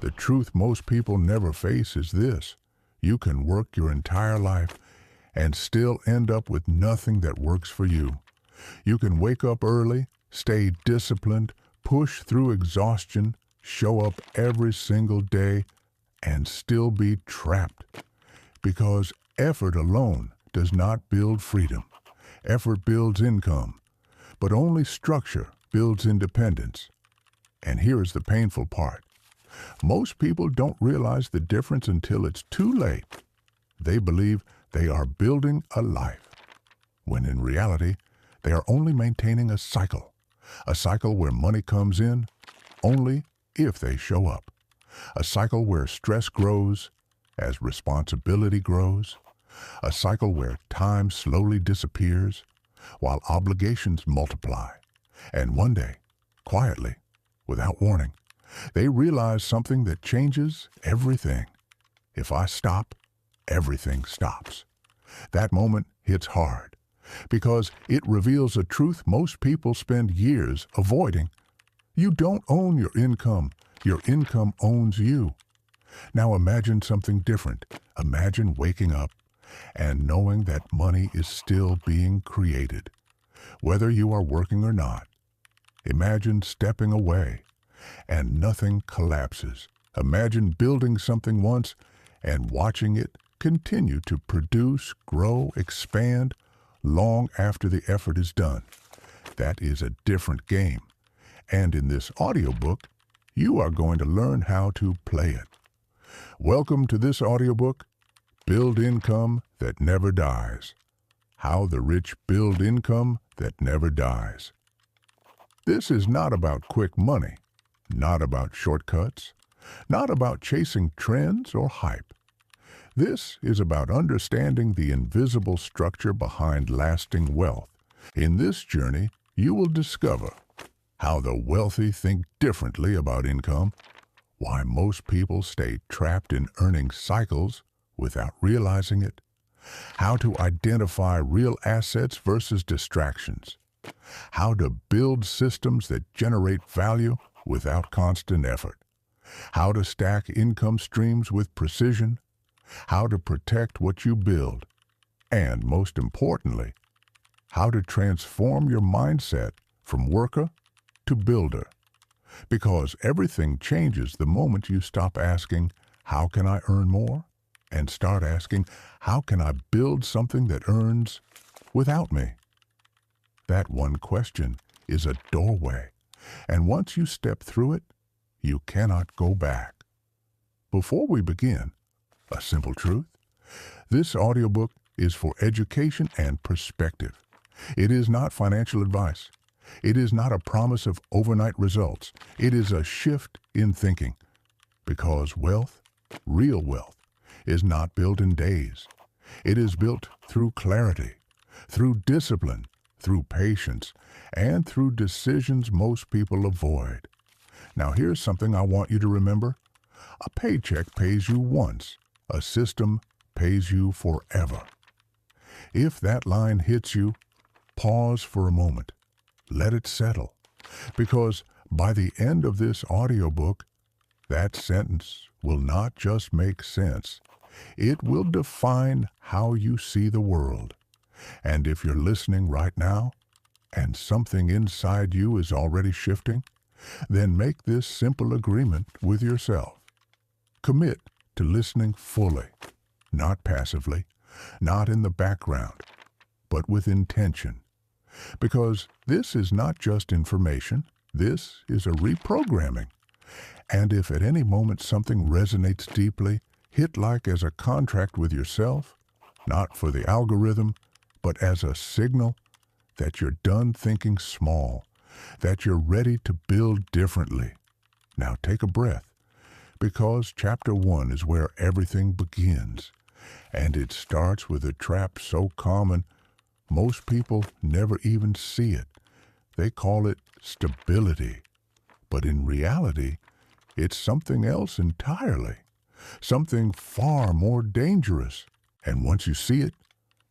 The truth most people never face is this: you can work your entire life and still end up with nothing that works for you. You can wake up early, stay disciplined, push through exhaustion, show up every single day, and still be trapped. Because effort alone does not build freedom. Effort builds income, but only structure builds independence. And here is the painful part. Most people don't realize the difference until it's too late. They believe they are building a life, when in reality, they are only maintaining a cycle where money comes in only if they show up, a cycle where stress grows as responsibility grows, a cycle where time slowly disappears while obligations multiply. And one day, quietly, without warning, they realize something that changes everything. If I stop, everything stops. That moment hits hard because it reveals a truth most people spend years avoiding. You don't own your income owns you. Now imagine something different. Imagine waking up and knowing that money is still being created, whether you are working or not. Imagine stepping away and nothing collapses. Imagine building something once and watching it continue to produce, grow, expand long after the effort is done. That is a different game. And in this audiobook, you are going to learn how to play it. Welcome to this audiobook, Build Income That Never Dies. How the Rich Build Income That Never Dies. This is not about quick money, not about shortcuts, not about chasing trends or hype. This is about understanding the invisible structure behind lasting wealth. In this journey, you will discover how the wealthy think differently about income, why most people stay trapped in earning cycles without realizing it, how to identify real assets versus distractions, how to build systems that generate value without constant effort, how to stack income streams with precision, how to protect what you build, and most importantly, how to transform your mindset from worker to builder. Because everything changes the moment you stop asking, how can I earn more? And start asking, how can I build something that earns without me? That one question is a doorway, and once you step through it, you cannot go back. Before we begin, a simple truth. This audiobook is for education and perspective. It is not financial advice. It is not a promise of overnight results. It is a shift in thinking. Because wealth, real wealth, is not built in days. It is built through clarity, through discipline, through patience, and through decisions most people avoid. Now here's something I want you to remember. A paycheck pays you once. A system pays you forever. If that line hits you, pause for a moment. Let it settle. Because by the end of this audiobook, that sentence will not just make sense. It will define how you see the world. And if you're listening right now, and something inside you is already shifting, then make this simple agreement with yourself. Commit to listening fully, not passively, not in the background, but with intention. Because this is not just information, this is a reprogramming. And if at any moment something resonates deeply, hit like as a contract with yourself, not for the algorithm, but as a signal that you're done thinking small, that you're ready to build differently. Now take a breath. Because chapter 1 is where everything begins, and it starts with a trap so common, most people never even see it. They call it stability, but in reality, it's something else entirely, something far more dangerous. And once you see it,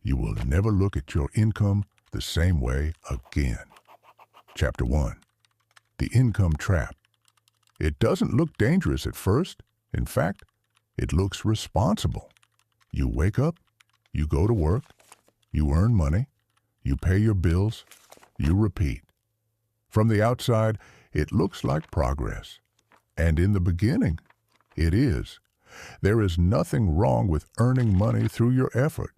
you will never look at your income the same way again. Chapter 1. The Income Trap. It doesn't look dangerous at first. In fact, it looks responsible. You wake up, you go to work, you earn money, you pay your bills, you repeat. From the outside, it looks like progress. And in the beginning, it is. There is nothing wrong with earning money through your effort.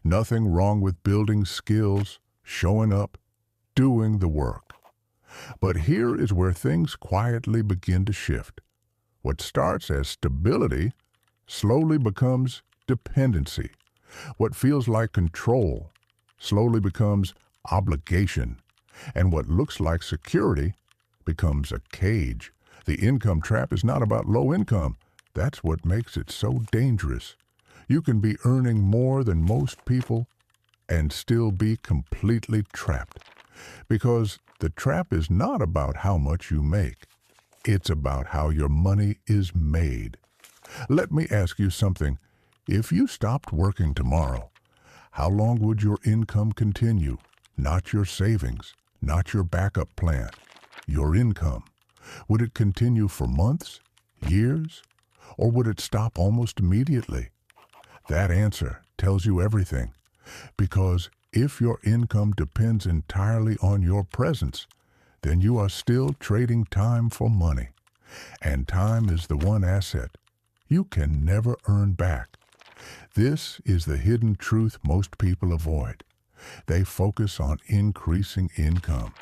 Nothing wrong with building skills, showing up, doing the work. But here is where things quietly begin to shift. What starts as stability slowly becomes dependency. What feels like control slowly becomes obligation. And what looks like security becomes a cage. The income trap is not about low income. That's what makes it so dangerous. You can be earning more than most people and still be completely trapped. Because the trap is not about how much you make. It's about how your money is made. Let me ask you something. If you stopped working tomorrow, how long would your income continue? Not your savings, not your backup plan, your income. Would it continue for months, years, or would it stop almost immediately? That answer tells you everything. Because if your income depends entirely on your presence, then you are still trading time for money. And time is the one asset you can never earn back. This is the hidden truth most people avoid. They focus on increasing income.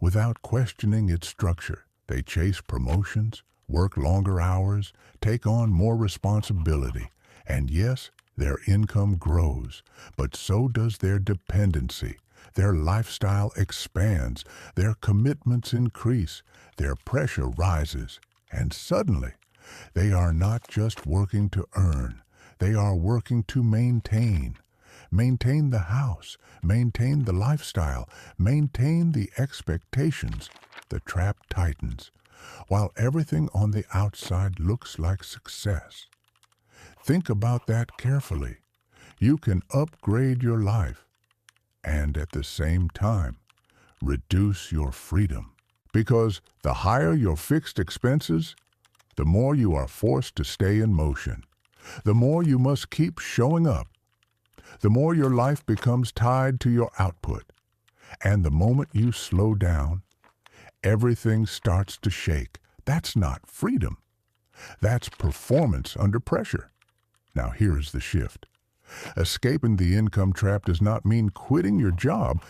Without questioning its structure, they chase promotions, work longer hours, take on more responsibility. And yes, their income grows, but so does their dependency. Their lifestyle expands, their commitments increase, their pressure rises, and suddenly, they are not just working to earn, they are working to maintain. Maintain the house, maintain the lifestyle, maintain the expectations. The trap tightens, while everything on the outside looks like success. Think about that carefully. You can upgrade your life and at the same time reduce your freedom. Because the higher your fixed expenses, the more you are forced to stay in motion. The more you must keep showing up. The more your life becomes tied to your output. And the moment you slow down, everything starts to shake. That's not freedom. That's performance under pressure. Now here's the shift. Escaping the income trap does not mean quitting your job.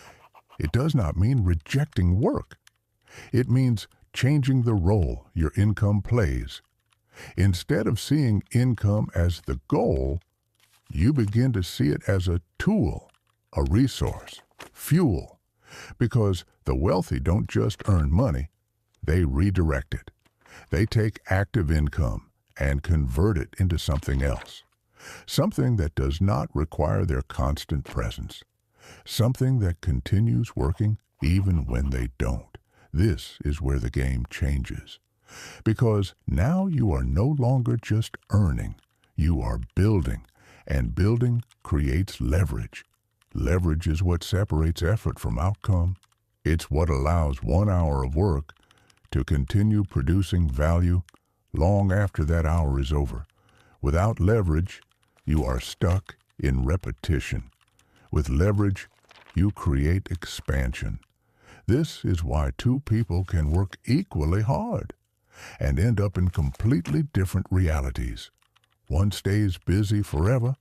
It does not mean rejecting work. It means changing the role your income plays. Instead of seeing income as the goal, you begin to see it as a tool, a resource, fuel. Because the wealthy don't just earn money, they redirect it. They take active income and convert it into something else. Something that does not require their constant presence. Something that continues working even when they don't. This is where the game changes. Because now you are no longer just earning, you are building, and building creates leverage. Leverage is what separates effort from outcome. It's what allows 1 hour of work to continue producing value long after that hour is over. Without leverage, you are stuck in repetition. With leverage, you create expansion. This is why two people can work equally hard and end up in completely different realities. One stays busy forever,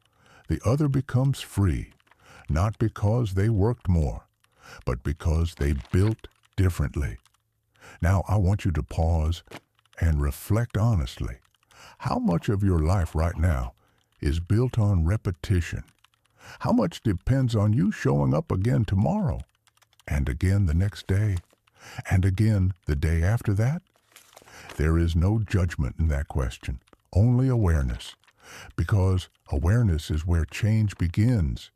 the other becomes free, not because they worked more, but because they built differently. Now I want you to pause and reflect honestly. How much of your life right now is built on repetition? How much depends on you showing up again tomorrow, and again the next day, and again the day after that? There is no judgment in that question, only awareness. Because awareness is where change begins.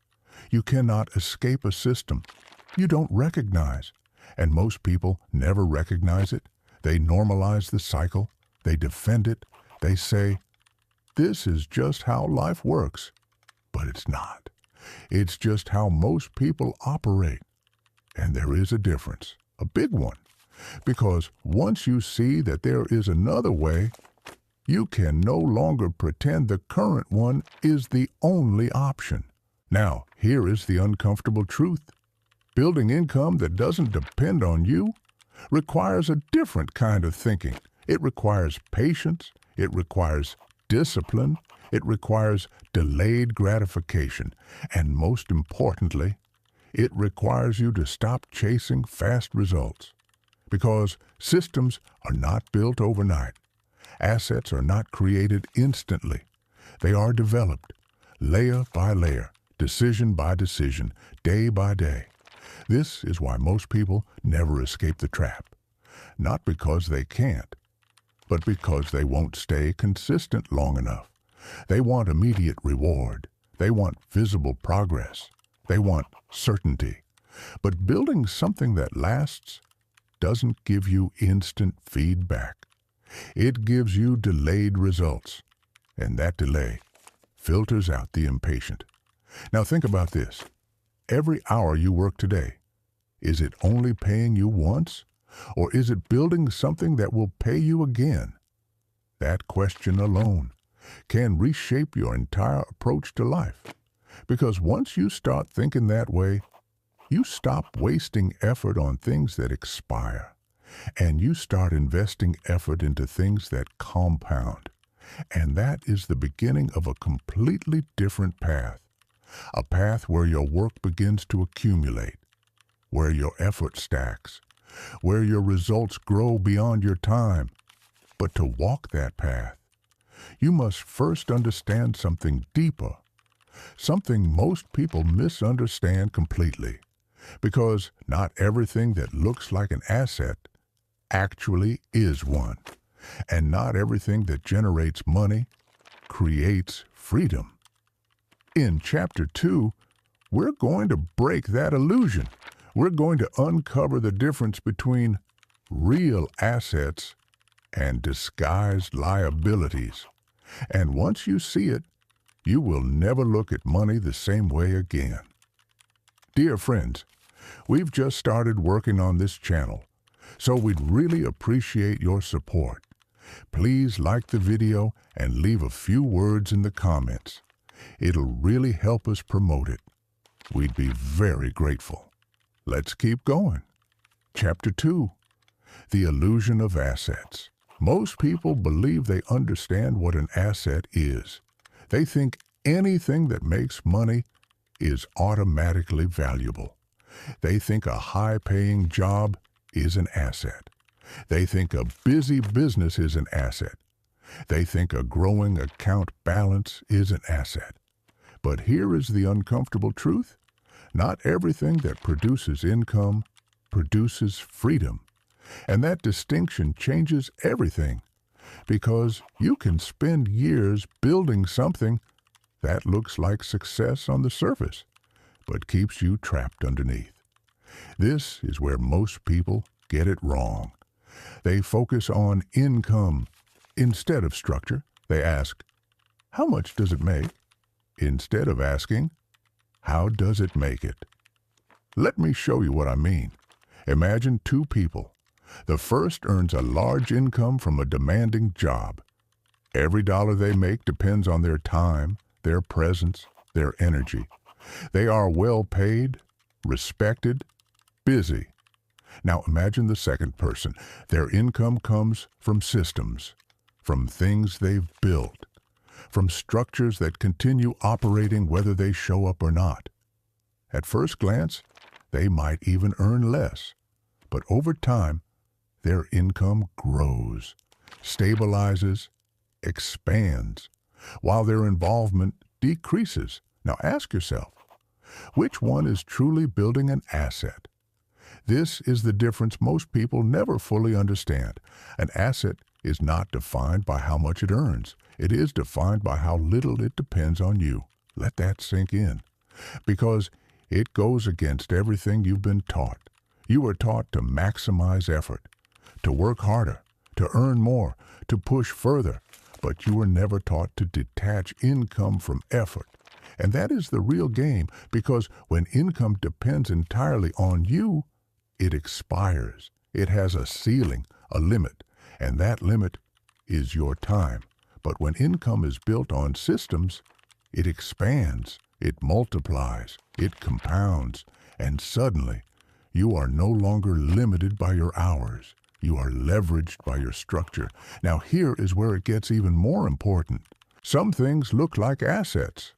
You cannot escape a system you don't recognize, and most people never recognize it. They normalize the cycle, they defend it, they say, "This is just how life works." But it's not. It's just how most people operate. And there is a difference, a big one. Because once you see that there is another way, you can no longer pretend the current one is the only option. Now, here is the uncomfortable truth. Building income that doesn't depend on you requires a different kind of thinking. It requires patience. It requires discipline. It requires delayed gratification. And most importantly, it requires you to stop chasing fast results. Because systems are not built overnight. Assets are not created instantly. They are developed, layer by layer, decision by decision, day by day. This is why most people never escape the trap. Not because they can't, but because they won't stay consistent long enough. They want immediate reward. They want visible progress. They want certainty. But building something that lasts doesn't give you instant feedback. It gives you delayed results, and that delay filters out the impatient. Now think about this. Every hour you work today, is it only paying you once, or is it building something that will pay you again? That question alone can reshape your entire approach to life. Because once you start thinking that way, you stop wasting effort on things that expire, and you start investing effort into things that compound. And that is the beginning of a completely different path. A path where your work begins to accumulate, where your effort stacks, where your results grow beyond your time. But to walk that path, you must first understand something deeper, something most people misunderstand completely. Because not everything that looks like an asset actually is one. And not everything that generates money creates freedom. In Chapter 2, we're going to break that illusion. We're going to uncover the difference between real assets and disguised liabilities. And once you see it, you will never look at money the same way again. Dear friends, we've just started working on this channel, so we'd really appreciate your support. Please like the video and leave a few words in the comments. It'll really help us promote it. We'd be very grateful. Let's keep going. Chapter 2, The Illusion of Assets. Most people believe they understand what an asset is. They think anything that makes money is automatically valuable. They think a high-paying job is an asset. They think a busy business is an asset. They think a growing account balance is an asset. But here is the uncomfortable truth. Not everything that produces income produces freedom. And that distinction changes everything. Because you can spend years building something that looks like success on the surface, but keeps you trapped underneath. This is where most people get it wrong. They focus on income instead of structure. They ask, how much does it make? Instead of asking, how does it make it? Let me show you what I mean. Imagine two people. The first earns a large income from a demanding job. Every dollar they make depends on their time, their presence, their energy. They are well paid, respected, busy. Now imagine the second person. Their income comes from systems, from things they've built, from structures that continue operating whether they show up or not. At first glance, they might even earn less, but over time, their income grows, stabilizes, expands, while their involvement decreases. Now ask yourself, which one is truly building an asset? This is the difference most people never fully understand. An asset is not defined by how much it earns. It is defined by how little it depends on you. Let that sink in. Because it goes against everything you've been taught. You were taught to maximize effort, to work harder, to earn more, to push further, but you were never taught to detach income from effort. And that is the real game, because when income depends entirely on you, it expires. It has a ceiling, a limit, and that limit is your time. But when income is built on systems, it expands, it multiplies, it compounds, and suddenly you are no longer limited by your hours. You are leveraged by your structure. Now here is where it gets even more important. Some things look like assets,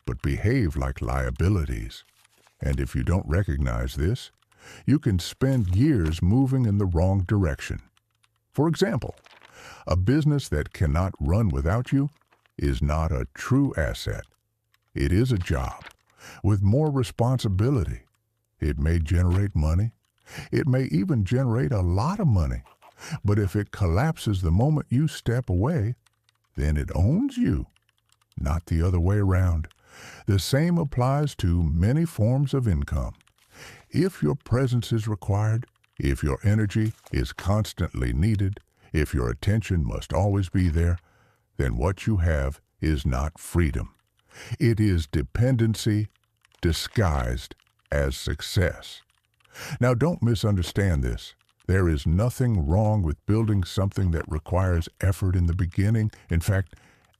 but behave like liabilities. And if you don't recognize this, you can spend years moving in the wrong direction. For example, a business that cannot run without you is not a true asset. It is a job with more responsibility. It may generate money. It may even generate a lot of money. But if it collapses the moment you step away, then it owns you, not the other way around. The same applies to many forms of income. If your presence is required, if your energy is constantly needed, if your attention must always be there, then what you have is not freedom. It is dependency disguised as success. Now, don't misunderstand this. There is nothing wrong with building something that requires effort in the beginning. In fact,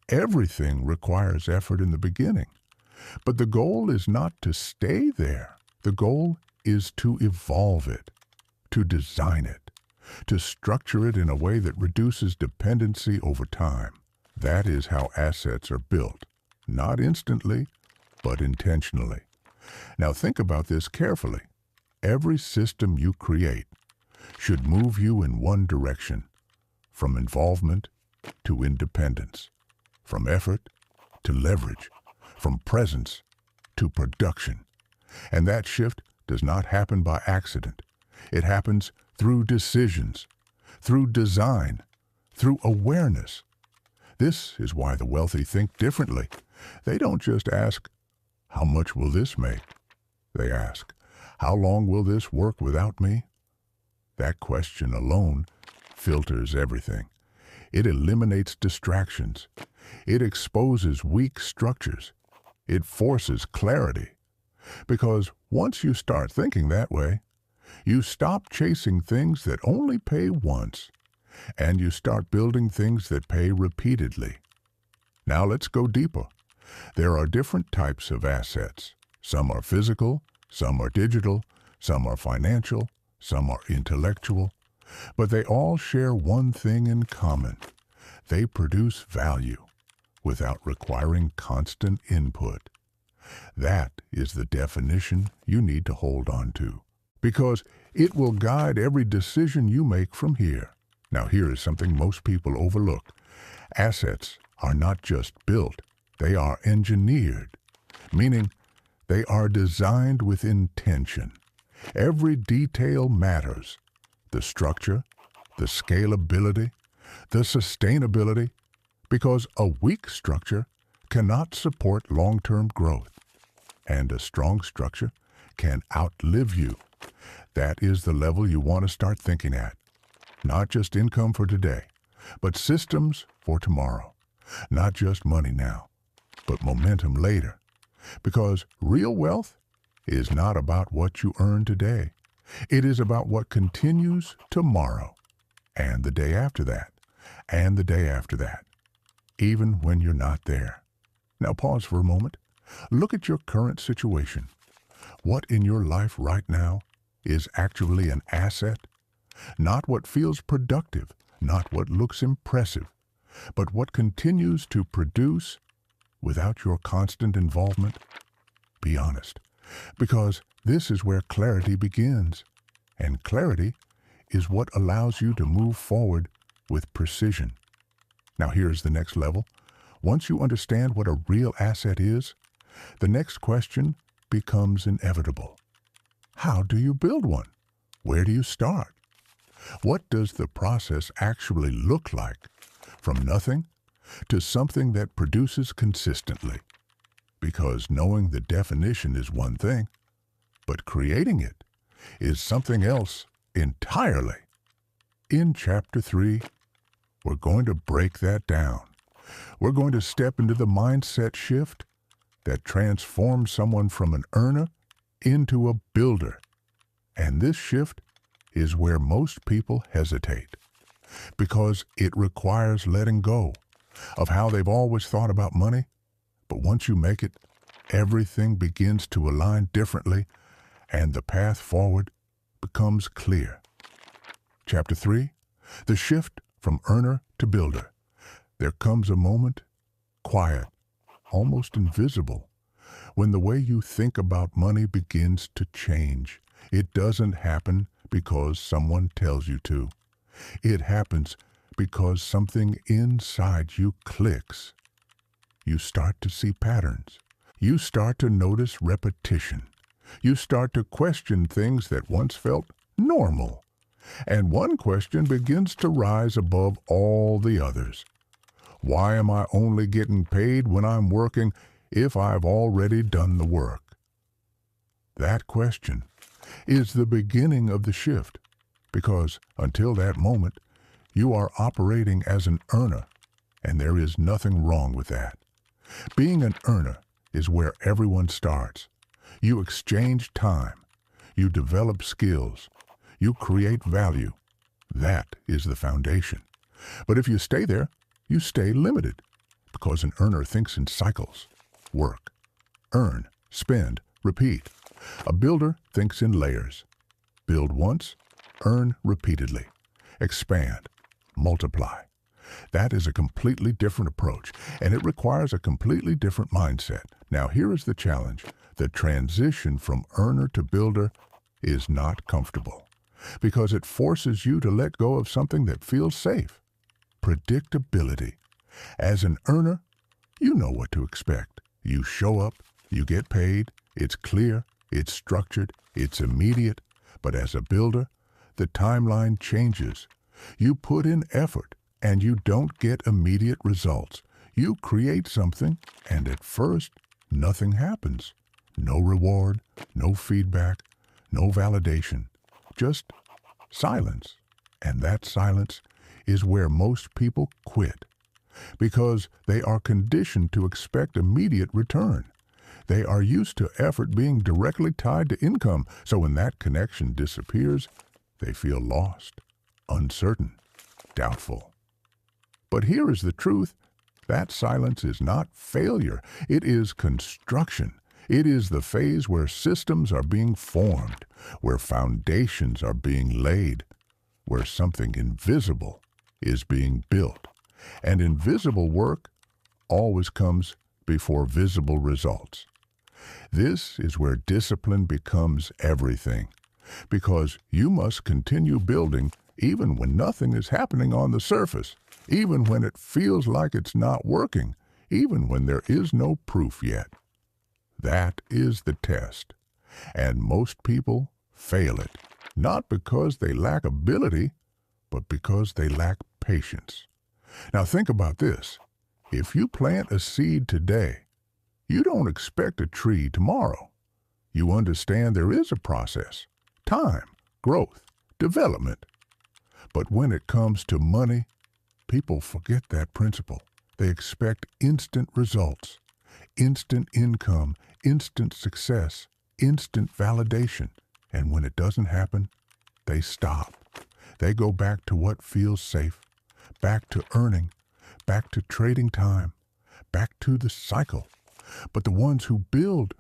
everything requires effort in the beginning. But the goal is not to stay there. The goal is to evolve it, to design it, to structure it in a way that reduces dependency over time. That is how assets are built, not instantly, but intentionally. Now think about this carefully. Every system you create should move you in one direction, from involvement to independence, from effort to leverage, from presence to production. And that shift does not happen by accident. It happens through decisions, through design, through awareness. This is why the wealthy think differently. They don't just ask, "How much will this make?" They ask, "How long will this work without me?" That question alone filters everything. It eliminates distractions. It exposes weak structures. It forces clarity. Because once you start thinking that way, you stop chasing things that only pay once, and you start building things that pay repeatedly. Now let's go deeper. There are different types of assets. Some are physical, some are digital, some are financial, some are intellectual, but they all share one thing in common. They produce value without requiring constant input. That is the definition you need to hold on to, because it will guide every decision you make from here. Now here is something most people overlook. Assets are not just built, they are engineered, meaning they are designed with intention. Every detail matters. The structure, the scalability, the sustainability, because a weak structure cannot support long-term growth, and a strong structure can outlive you. That is the level you want to start thinking at. Not just income for today, but systems for tomorrow. Not just money now, but momentum later. Because real wealth is not about what you earn today. It is about what continues tomorrow, and the day after that, and the day after that, even when you're not there. Now pause for a moment. Look at your current situation. What in your life right now is actually an asset? Not what feels productive, not what looks impressive, but what continues to produce without your constant involvement? Be honest, because this is where clarity begins, and clarity is what allows you to move forward with precision. Now here's the next level. Once you understand what a real asset is, the next question becomes inevitable. How do you build one? Where do you start? What does the process actually look like? From nothing to something that produces consistently. Because knowing the definition is one thing, but creating it is something else entirely. In Chapter 3, we're going to break that down. We're going to step into the mindset shift that transforms someone from an earner into a builder. And this shift is where most people hesitate, because it requires letting go of how they've always thought about money. But once you make it, everything begins to align differently, and the path forward becomes clear. Chapter 3, the shift from earner to builder. There comes a moment, quiet, almost invisible, when the way you think about money begins to change. It doesn't happen because someone tells you to. It happens because something inside you clicks. You start to see patterns. You start to notice repetition. You start to question things that once felt normal. And one question begins to rise above all the others. Why am I only getting paid when I'm working if I've already done the work? That question is the beginning of the shift, because until that moment, you are operating as an earner, and there is nothing wrong with that. Being an earner is where everyone starts. You exchange time. You develop skills. You create value. That is the foundation. But if you stay there, you stay limited, because an earner thinks in cycles. Work, earn, spend, repeat. A builder thinks in layers. Build once, earn repeatedly. Expand, multiply. That is a completely different approach, and it requires a completely different mindset. Now, here is the challenge. The transition from earner to builder is not comfortable, because it forces you to let go of something that feels safe. Predictability. As an earner, you know what to expect. You show up, you get paid, it's clear, it's structured, it's immediate. But as a builder, the timeline changes. You put in effort, and you don't get immediate results. You create something, and at first, nothing happens. No reward, no feedback, no validation, just silence. And that silence is where most people quit, because they are conditioned to expect immediate return. They are used to effort being directly tied to income, so when that connection disappears, they feel lost, uncertain, doubtful. But here is the truth. That silence is not failure. It is construction. It is the phase where systems are being formed, where foundations are being laid, where something invisible is being built. And invisible work always comes before visible results. This is where discipline becomes everything, because you must continue building even when nothing is happening on the surface, even when it feels like it's not working, even when there is no proof yet. That is the test, and most people fail it, not because they lack ability, but because they lack patience. Now think about this. If you plant a seed today, you don't expect a tree tomorrow. You understand there is a process, time, growth, development. But when it comes to money, people forget that principle. They expect instant results, instant income, instant success, instant validation. And when it doesn't happen, they stop. They go back to what feels safe, back to earning, back to trading time, back to the cycle. But the ones who build,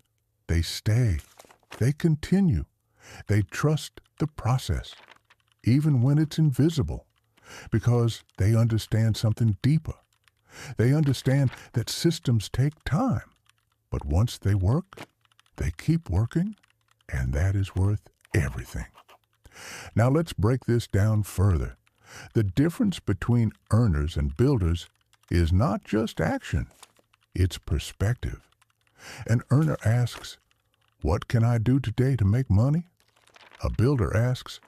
they stay, they continue, they trust the process, even when it's invisible, because they understand something deeper. They understand that systems take time, but once they work, they keep working, and that is worth everything. Now let's break this down further. The difference between earners and builders is not just action, it's perspective. An earner asks, "What can I do today to make money?" A builder asks,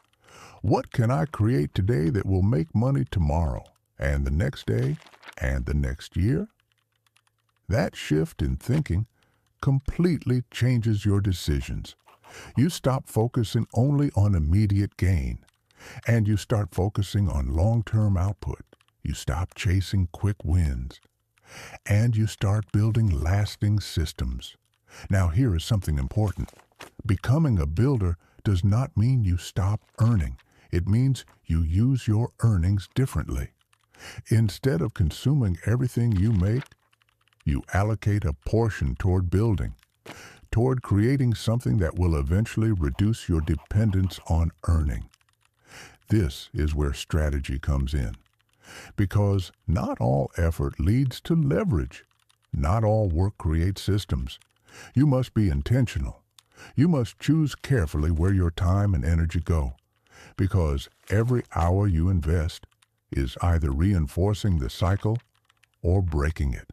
"What can I create today that will make money tomorrow, and the next day, and the next year?" That shift in thinking completely changes your decisions. You stop focusing only on immediate gain, and you start focusing on long-term output. You stop chasing quick wins, and you start building lasting systems. Now here is something important. Becoming a builder does not mean you stop earning. It means you use your earnings differently. Instead of consuming everything you make, you allocate a portion toward building, toward creating something that will eventually reduce your dependence on earning. This is where strategy comes in. Because not all effort leads to leverage. Not all work creates systems. You must be intentional. You must choose carefully where your time and energy go. Because every hour you invest is either reinforcing the cycle or breaking it.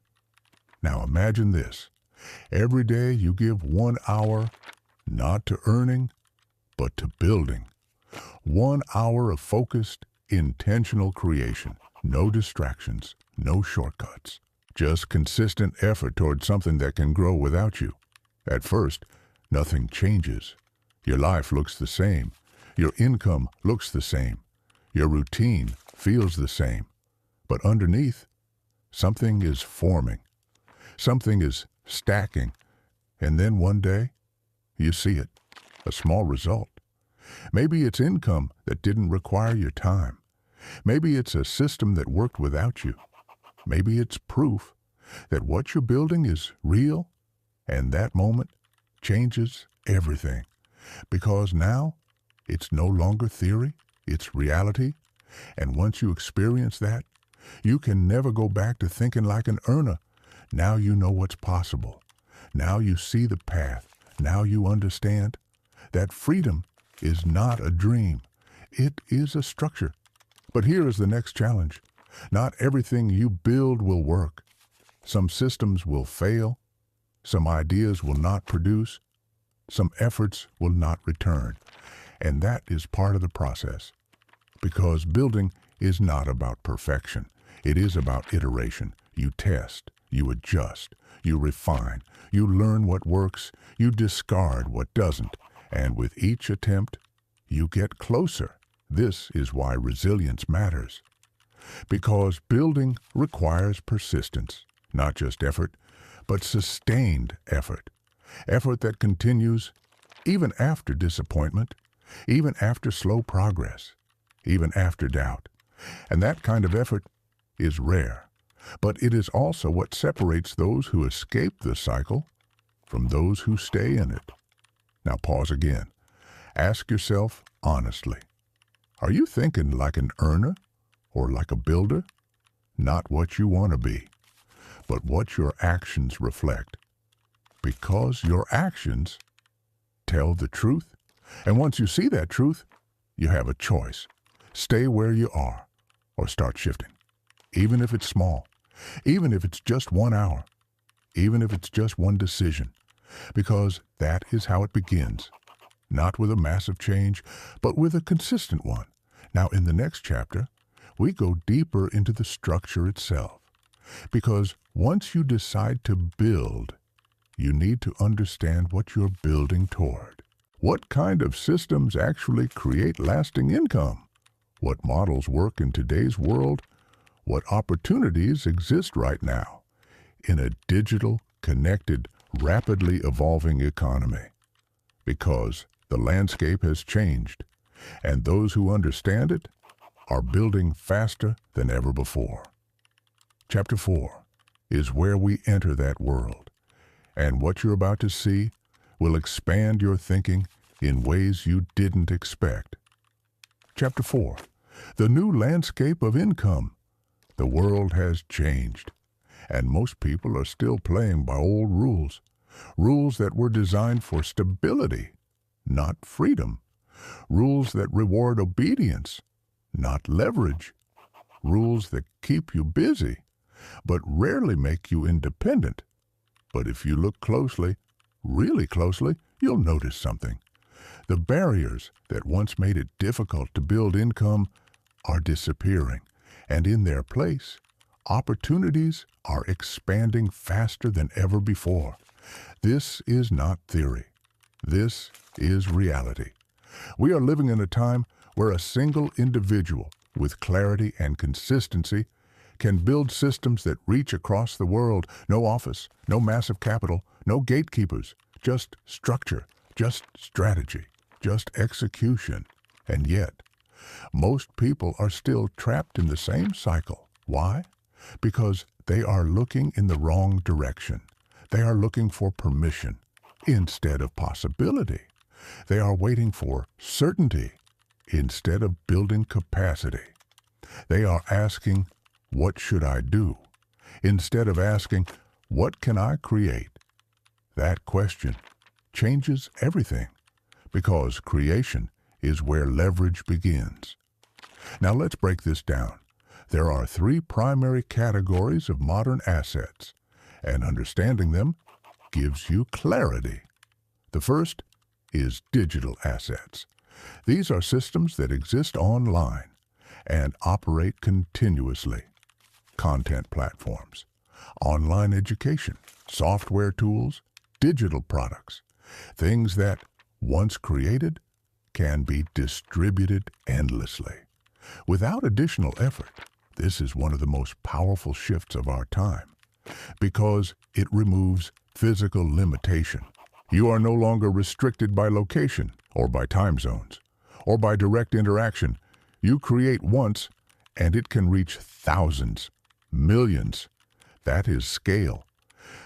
Now imagine this. Every day you give 1 hour not to earning, but to building. 1 hour of focused, intentional creation. No distractions, no shortcuts. Just consistent effort toward something that can grow without you. At first, nothing changes. Your life looks the same. Your income looks the same. Your routine feels the same. But underneath, something is forming. Something is stacking. And then one day, you see it. A small result. Maybe it's income that didn't require your time. Maybe it's a system that worked without you. Maybe it's proof that what you're building is real, and that moment changes everything. Because now, it's no longer theory, it's reality. And once you experience that, you can never go back to thinking like an earner. Now you know what's possible. Now you see the path. Now you understand that freedom is not a dream. It is a structure. But here is the next challenge. Not everything you build will work. Some systems will fail. Some ideas will not produce. Some efforts will not return. And that is part of the process. Because building is not about perfection. It is about iteration. You test, you adjust, you refine, you learn what works, you discard what doesn't. And with each attempt, you get closer. This is why resilience matters. Because building requires persistence, not just effort, but sustained effort. Effort that continues even after disappointment, even after slow progress, even after doubt. And that kind of effort is rare, but it is also what separates those who escape the cycle from those who stay in it. Now pause again. Ask yourself honestly, are you thinking like an earner or like a builder? Not what you want to be, but what your actions reflect. Because your actions tell the truth. And once you see that truth, you have a choice. Stay where you are or start shifting. Even if it's small, even if it's just 1 hour, even if it's just one decision. Because that is how it begins. Not with a massive change, but with a consistent one. Now, in the next chapter, we go deeper into the structure itself. Because once you decide to build, you need to understand what you're building toward. What kind of systems actually create lasting income? What models work in today's world? What opportunities exist right now in a digital, connected, rapidly evolving economy? Because the landscape has changed, and those who understand it are building faster than ever before. Chapter 4 is where we enter that world, and what you're about to see will expand your thinking in ways you didn't expect. Chapter 4, the new landscape of income. The world has changed, and most people are still playing by old rules, rules that were designed for stability, not freedom, rules that reward obedience, not leverage, rules that keep you busy, but rarely make you independent. But if you look closely, really closely, you'll notice something. The barriers that once made it difficult to build income are disappearing, and in their place, opportunities are expanding faster than ever before. This is not theory. This is reality. We are living in a time where a single individual with clarity and consistency can build systems that reach across the world. No office, no massive capital, no gatekeepers, just structure, just strategy, just execution. And yet, Most people are still trapped in the same cycle. Why? Because they are looking in the wrong direction. They are looking for permission instead of possibility. They are waiting for certainty instead of building capacity. They are asking, "What should I do?" instead of asking, "What can I create?" That question changes everything, because creation is where leverage begins. Now let's break this down. There are 3 primary categories of modern assets, and understanding them gives you clarity. The first is digital assets. These are systems that exist online and operate continuously. Content platforms, online education, software tools, digital products, things that, once created, can be distributed endlessly. Without additional effort, this is one of the most powerful shifts of our time, because it removes physical limitation. You are no longer restricted by location or by time zones or by direct interaction. You create once and it can reach thousands, millions. That is scale.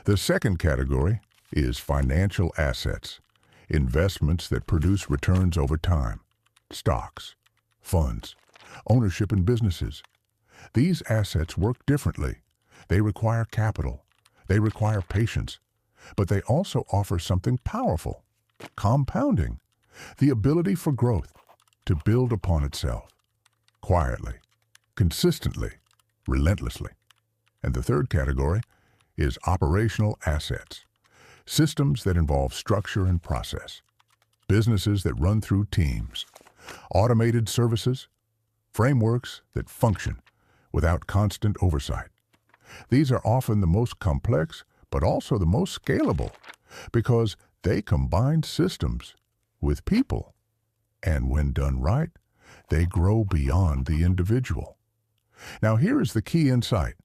The second category is financial assets, investments that produce returns over time, stocks, funds, ownership in businesses. These assets work differently. They require capital. They require patience. But they also offer something powerful, compounding, the ability for growth to build upon itself, quietly, consistently, relentlessly. And the third category is operational assets, systems that involve structure and process, businesses that run through teams, automated services, frameworks that function without constant oversight. These are often the most complex, but also the most scalable, because they combine systems with people. And when done right, they grow beyond the individual. Now here is the key insight.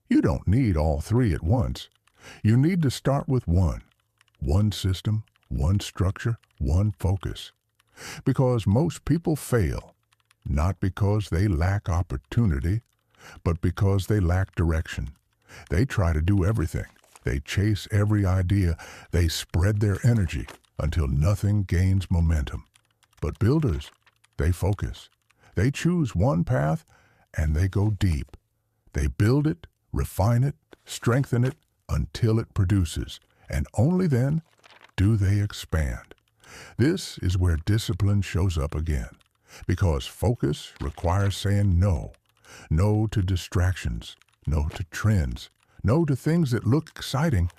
You don't need all 3 at once. You need to start with one system, one structure, one focus. Because most people fail, not because they lack opportunity, but because they lack direction. They try to do everything. They chase every idea. They spread their energy until nothing gains momentum. But builders, they focus. They choose one path and they go deep. They build it, refine it, strengthen it until it produces. And only then do they expand. This is where discipline shows up again. Because focus requires saying no. No to distractions. No to trends. No to things that look exciting,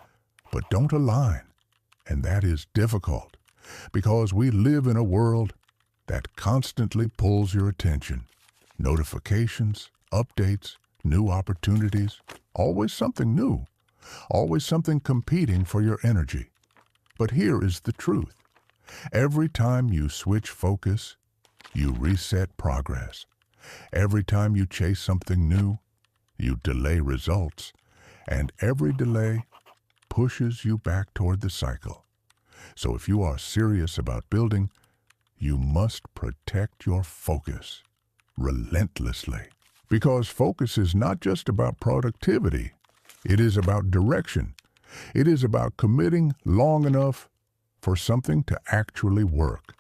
but don't align. And that is difficult, because we live in a world that constantly pulls your attention. Notifications, updates, new opportunities, always something new, always something competing for your energy. But here is the truth. Every time you switch focus, you reset progress. Every time you chase something new, you delay results. And every delay pushes you back toward the cycle. So if you are serious about building, you must protect your focus relentlessly. Because focus is not just about productivity. It is about direction. It is about committing long enough for something to actually work.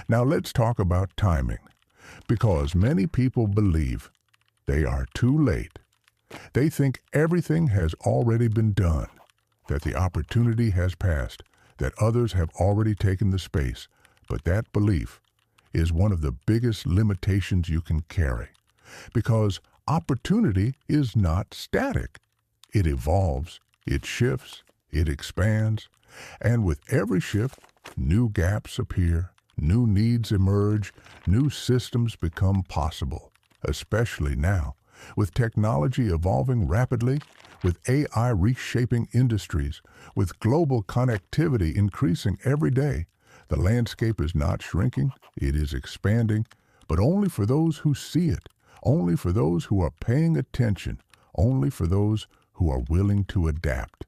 Now let's talk about timing. Because many people believe they are too late. They think everything has already been done, that the opportunity has passed, that others have already taken the space. But that belief is one of the biggest limitations you can carry, because opportunity is not static. It evolves, it shifts, it expands, and with every shift, new gaps appear, new needs emerge, new systems become possible, especially now, with technology evolving rapidly, with AI reshaping industries, with global connectivity increasing every day. The landscape is not shrinking, it is expanding, but only for those who see it, only for those who are paying attention, only for those who are willing to adapt.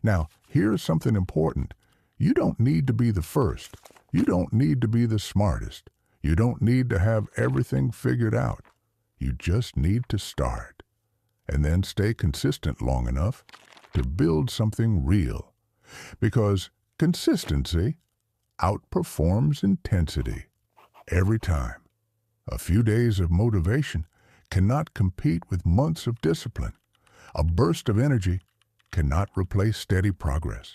Now, here's something important. You don't need to be the first. You don't need to be the smartest. You don't need to have everything figured out. You just need to start, and then stay consistent long enough to build something real. Because consistency outperforms intensity every time. A few days of motivation cannot compete with months of discipline. A burst of energy cannot replace steady progress.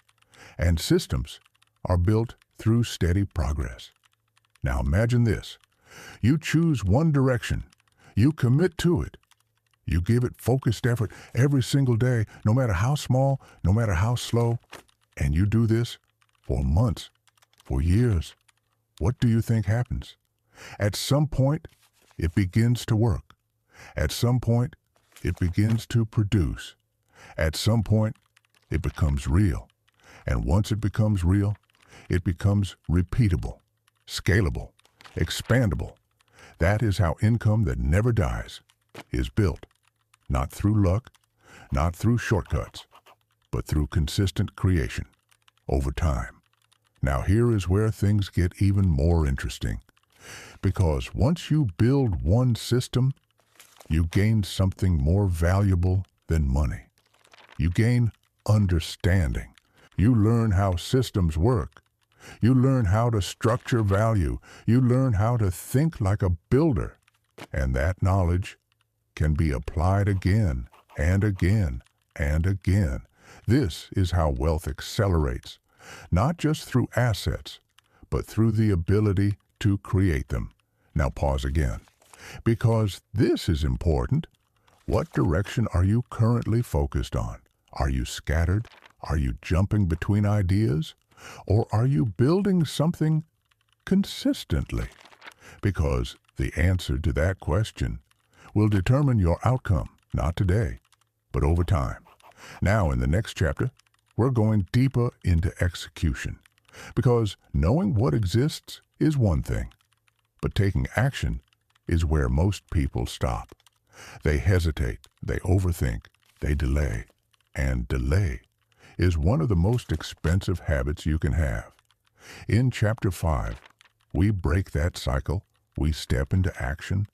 And systems are built through steady progress. Now imagine this. You choose one direction. You commit to it. You give it focused effort every single day, no matter how small, no matter how slow. And you do this for months, for years. What do you think happens? At some point, it begins to work. At some point, it begins to produce. At some point, it becomes real. And once it becomes real, it becomes repeatable, scalable, expandable. That is how income that never dies is built. Not through luck, not through shortcuts, but through consistent creation over time. Now here is where things get even more interesting. Because once you build one system, you gain something more valuable than money. You gain understanding. You learn how systems work. You learn how to structure value. You learn how to think like a builder. And that knowledge can be applied again and again and again. This is how wealth accelerates, not just through assets, but through the ability to create them. Now pause again, because this is important. What direction are you currently focused on? Are you scattered? Are you jumping between ideas? Or are you building something consistently? Because the answer to that question will determine your outcome, not today, but over time. Now, in the next chapter, we're going deeper into execution. Because knowing what exists is one thing, but taking action is where most people stop. They hesitate, they overthink, they delay. And delay is one of the most expensive habits you can have. In Chapter 5, we break that cycle, we step into action,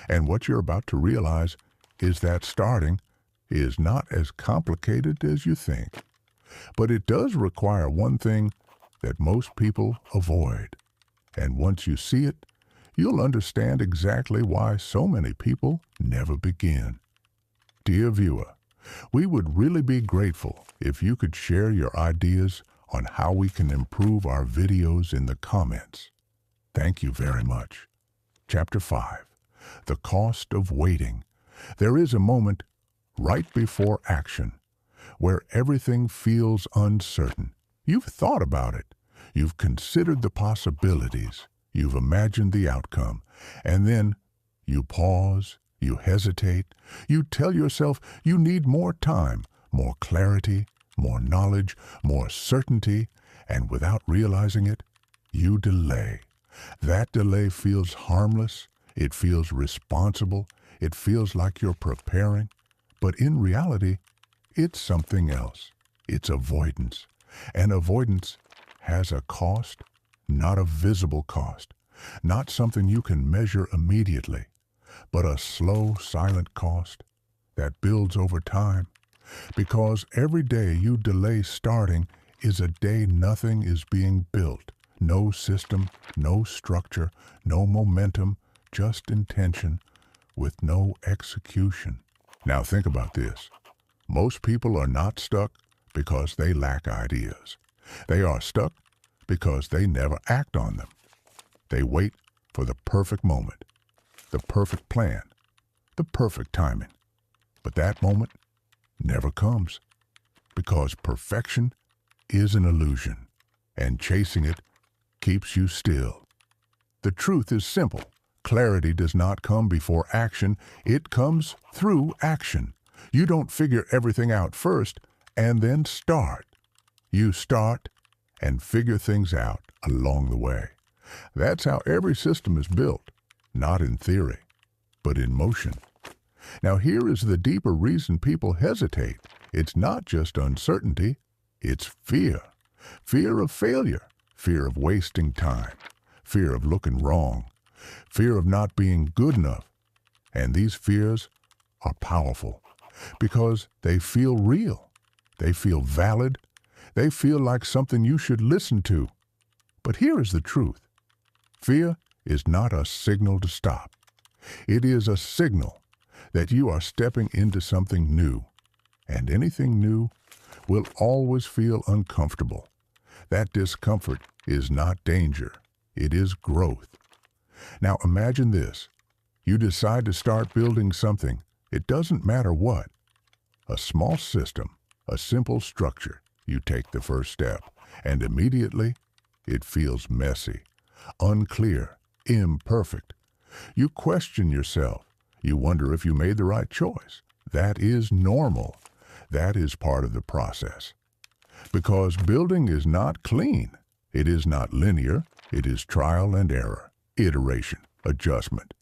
and what you're about to realize is that starting is not as complicated as you think. But it does require one thing that most people avoid. And once you see it, you'll understand exactly why so many people never begin. Dear viewer, we would really be grateful if you could share your ideas on how we can improve our videos in the comments. Thank you very much. Chapter 5, The Cost of Waiting. There is a moment right before action where everything feels uncertain. You've thought about it. You've considered the possibilities. You've imagined the outcome. And then you pause, you hesitate, you tell yourself you need more time, more clarity, more knowledge, more certainty, and without realizing it, you delay. That delay feels harmless, it feels responsible, it feels like you're preparing, but in reality, it's something else. It's avoidance. And avoidance has a cost, not a visible cost, not something you can measure immediately, but a slow, silent cost that builds over time. Because every day you delay starting is a day nothing is being built. No system, no structure, no momentum, just intention with no execution. Now think about this. Most people are not stuck because they lack ideas. They are stuck because they never act on them. They wait for the perfect moment, the perfect plan, the perfect timing. But that moment never comes because perfection is an illusion, and chasing it keeps you still. The truth is simple. Clarity does not come before action. It comes through action. You don't figure everything out first and then start. You start and figure things out along the way. That's how every system is built, not in theory, but in motion. Now here is the deeper reason people hesitate. It's not just uncertainty, it's fear. Fear of failure, fear of wasting time, fear of looking wrong, fear of not being good enough. And these fears are powerful because they feel real. They feel valid. They feel like something you should listen to. But here is the truth. Fear is not a signal to stop. It is a signal that you are stepping into something new. And anything new will always feel uncomfortable. That discomfort is not danger. It is growth. Now imagine this. You decide to start building something. It doesn't matter what. A small system, a simple structure. You take the first step, and immediately it feels messy, unclear, imperfect. You question yourself. You wonder if you made the right choice. That is normal. That is part of the process. Because building is not clean. It is not linear. It is trial and error, iteration, adjustment.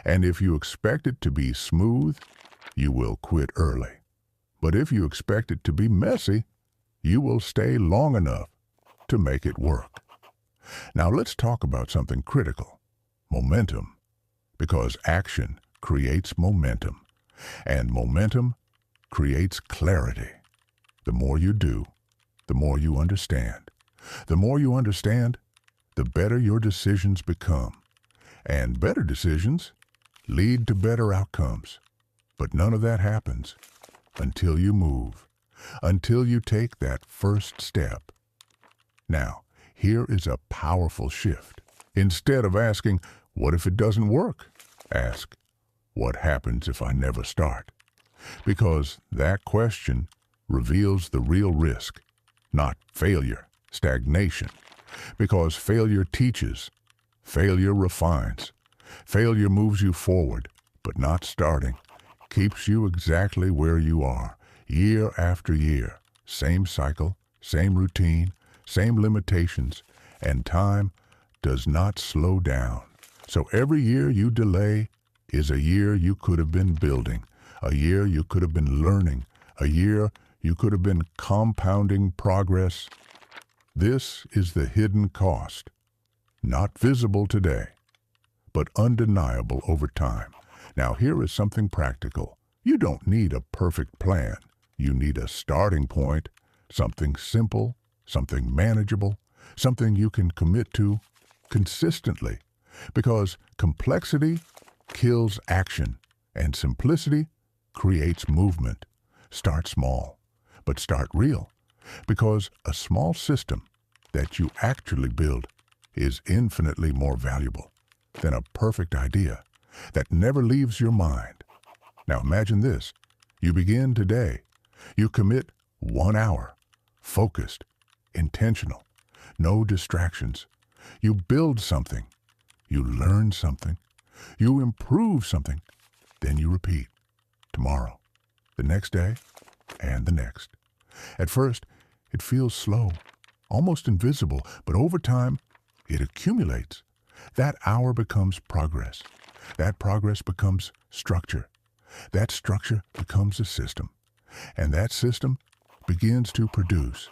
And if you expect it to be smooth, you will quit early. But if you expect it to be messy, you will stay long enough to make it work. Now let's talk about something critical, momentum, because action creates momentum, and momentum creates clarity. The more you do, the more you understand. The more you understand, the better your decisions become. And better decisions lead to better outcomes. But none of that happens until you move, until you take that first step. Now, here is a powerful shift. Instead of asking, what if it doesn't work? Ask, what happens if I never start? Because that question reveals the real risk, not failure, stagnation. Because failure teaches, failure refines, failure moves you forward, but not starting, keeps you exactly where you are, year after year, same cycle, same routine, same limitations, and time does not slow down. So every year you delay is a year you could have been building, a year you could have been learning, a year you could have been compounding progress. This is the hidden cost, not visible today, but undeniable over time. Now here is something practical. You don't need a perfect plan. You need a starting point, something simple, something manageable, something you can commit to consistently, because complexity kills action and simplicity creates movement. Start small, but start real, because a small system that you actually build is infinitely more valuable than a perfect idea that never leaves your mind. Now imagine this. You begin today. You commit 1 hour, focused, intentional, no distractions. You build something. You learn something. You improve something. Then you repeat. Tomorrow, the next day, and the next. At first, it feels slow, almost invisible, but over time, it accumulates. That hour becomes progress. That progress becomes structure. That structure becomes a system. And that system begins to produce.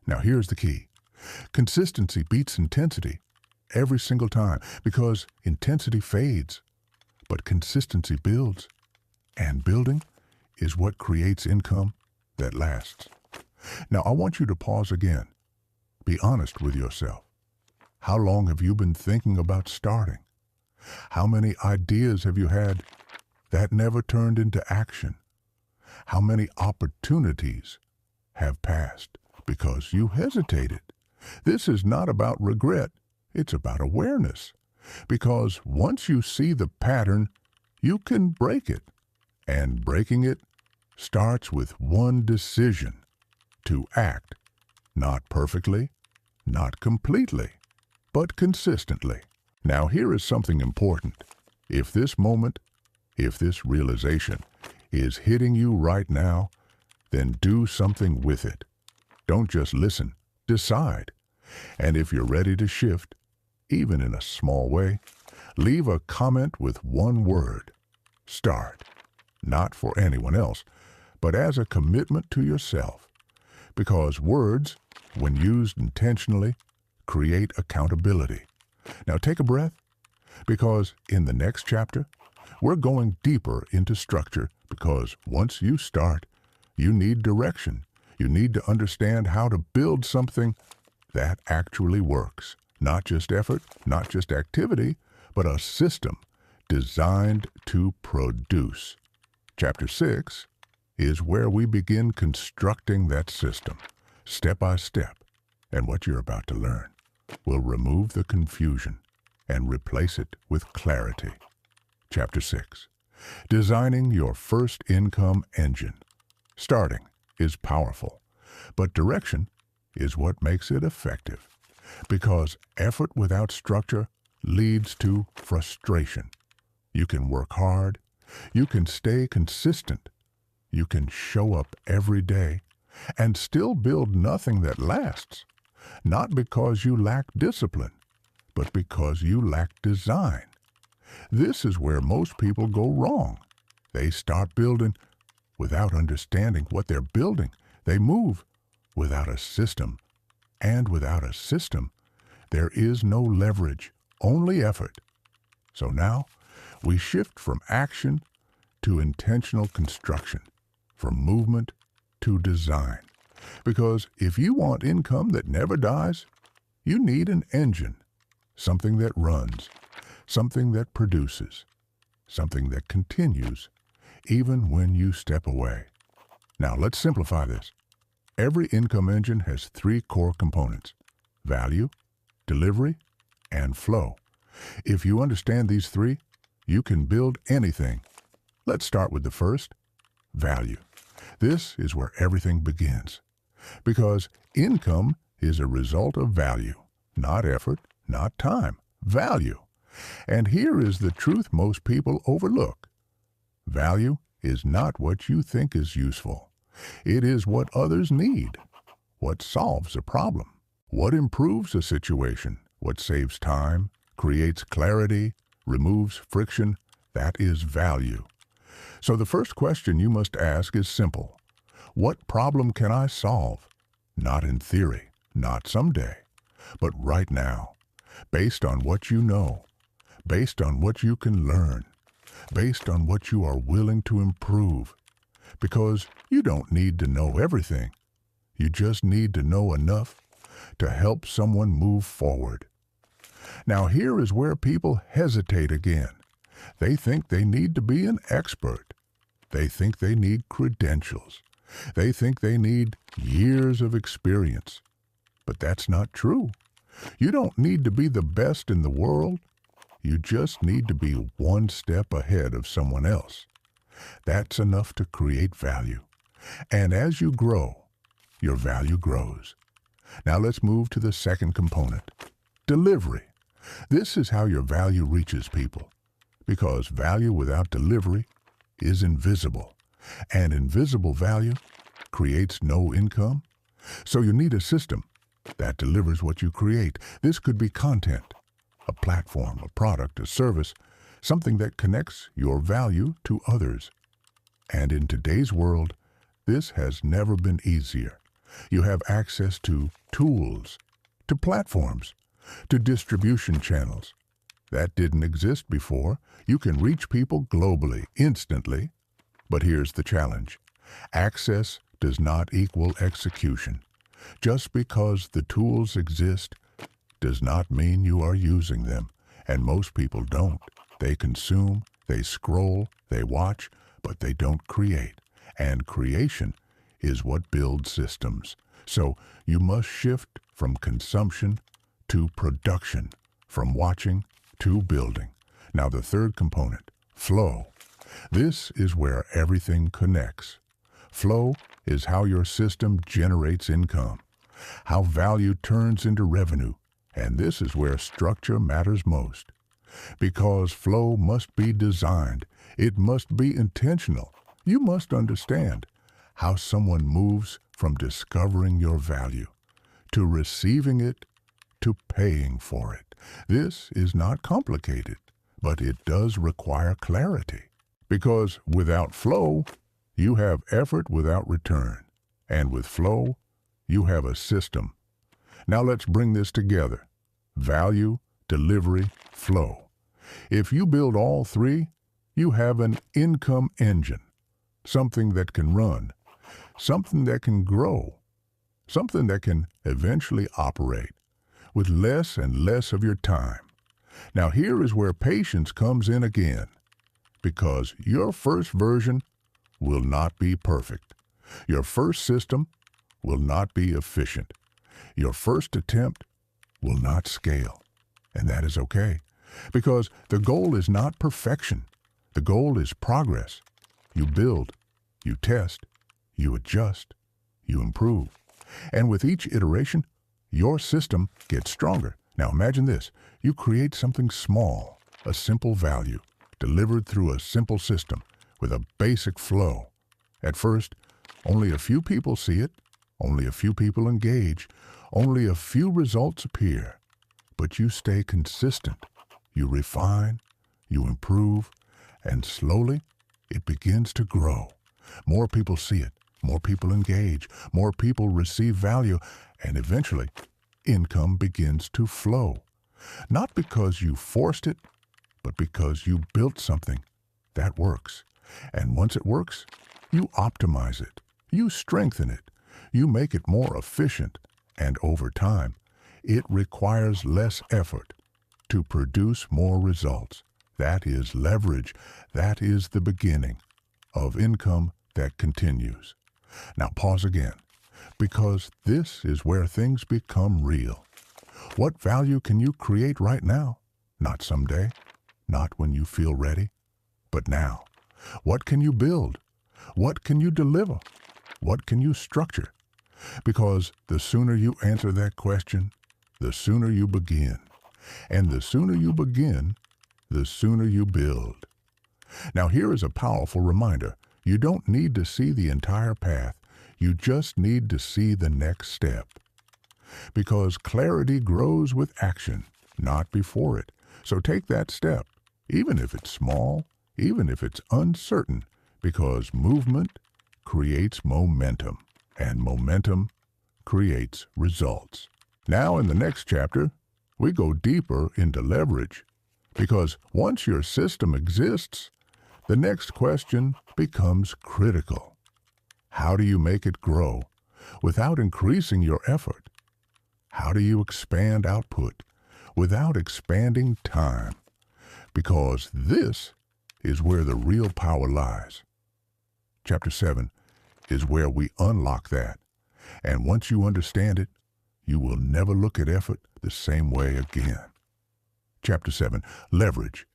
Now here's the key. Consistency beats intensity every single time, because intensity fades, but consistency builds. And building is what creates income that lasts. Now I want you to pause again. Be honest with yourself. How long have you been thinking about starting? How many ideas have you had that never turned into action? How many opportunities have passed because you hesitated? This is not about regret. It's about awareness. Because once you see the pattern, you can break it. And breaking it starts with one decision: to act, not perfectly, not completely, but consistently. Now here is something important. If this moment, if this realization is hitting you right now, then do something with it. Don't just listen, decide. And if you're ready to shift, even in a small way, leave a comment with one word: start. Not for anyone else, but as a commitment to yourself. Because words, when used intentionally, create accountability. Now take a breath. Because in the next chapter, we're going deeper into structure because once you start, you need direction. You need to understand how to build something that actually works. Not just effort, not just activity, but a system designed to produce. Chapter 6 is where we begin constructing that system, step by step. And what you're about to learn will remove the confusion and replace it with clarity. Chapter 6. Designing your first income engine. Starting is powerful, but direction is what makes it effective. Because effort without structure leads to frustration. You can work hard, you can stay consistent, you can show up every day, and still build nothing that lasts. Not because you lack discipline, but because you lack design. This is where most people go wrong. They start building without understanding what they're building. They move without a system. And without a system, there is no leverage, only effort. So now, we shift from action to intentional construction, from movement to design. Because if you want income that never dies, you need an engine, something that runs, something that produces, something that continues, even when you step away. Now let's simplify this. Every income engine has 3 core components: value, delivery, and flow. If you understand these 3, you can build anything. Let's start with the first, value. This is where everything begins. Because income is a result of value, not effort, not time, value. And here is the truth most people overlook. Value is not what you think is useful. It is what others need, what solves a problem, what improves a situation, what saves time, creates clarity, removes friction. That is value. So the first question you must ask is simple. What problem can I solve? Not in theory, not someday, but right now, based on what you know, based on what you can learn, based on what you are willing to improve. Because you don't need to know everything. You just need to know enough to help someone move forward. Now here is where people hesitate again. They think they need to be an expert. They think they need credentials. They think they need years of experience. But that's not true. You don't need to be the best in the world. You just need to be one step ahead of someone else. That's enough to create value. And as you grow, your value grows. Now let's move to the second component, delivery. This is how your value reaches people. Because value without delivery is invisible. And invisible value creates no income. So you need a system that delivers what you create. This could be content, a platform, a product, a service, something that connects your value to others. And in today's world, this has never been easier. You have access to tools, to platforms, to distribution channels. That didn't exist before. You can reach people globally, instantly. But here's the challenge. Access does not equal execution. Just because the tools exist does not mean you are using them. And most people don't. They consume, they scroll, they watch, but they don't create. And creation is what builds systems. So you must shift from consumption to production, from watching to building. Now the third component, flow. This is where everything connects. Flow is how your system generates income, how value turns into revenue, and this is where structure matters most. Because flow must be designed, it must be intentional. You must understand how someone moves from discovering your value to receiving it to paying for it. This is not complicated, but it does require clarity. Because without flow, you have effort without return. And with flow, you have a system. Now let's bring this together. Value, delivery, flow. If you build all three, you have an income engine, something that can run, something that can grow, something that can eventually operate with less and less of your time. Now here is where patience comes in again, because your first version will not be perfect. Your first system will not be efficient. Your first attempt will not scale. And that is okay, because the goal is not perfection. The goal is progress. You build, you test, you adjust, you improve. And with each iteration, your system gets stronger. Now imagine this. You create something small, a simple value, delivered through a simple system with a basic flow. At first, only a few people see it, only a few people engage, only a few results appear. But you stay consistent, you refine, you improve, and slowly it begins to grow. More people see it, more people engage, more people receive value, and eventually income begins to flow. Not because you forced it, but because you built something that works. And once it works, you optimize it, you strengthen it, you make it more efficient, and over time, it requires less effort to produce more results. That is leverage. That is the beginning of income that continues. Now pause again, because this is where things become real. What value can you create right now? Not someday, not when you feel ready, but now. What can you build? What can you deliver? What can you structure? Because the sooner you answer that question, the sooner you begin. And the sooner you begin, the sooner you build. Now here is a powerful reminder. You don't need to see the entire path. You just need to see the next step. Because clarity grows with action, not before it. So take that step, even if it's small, even if it's uncertain, because movement creates momentum, and momentum creates results. Now in the next chapter, we go deeper into leverage, because once your system exists, the next question becomes critical. How do you make it grow without increasing your effort? How do you expand output without expanding time? Because this is where the real power lies. Chapter 7 is where we unlock that. And once you understand it, you will never look at effort the same way again. Chapter 7, Leverage.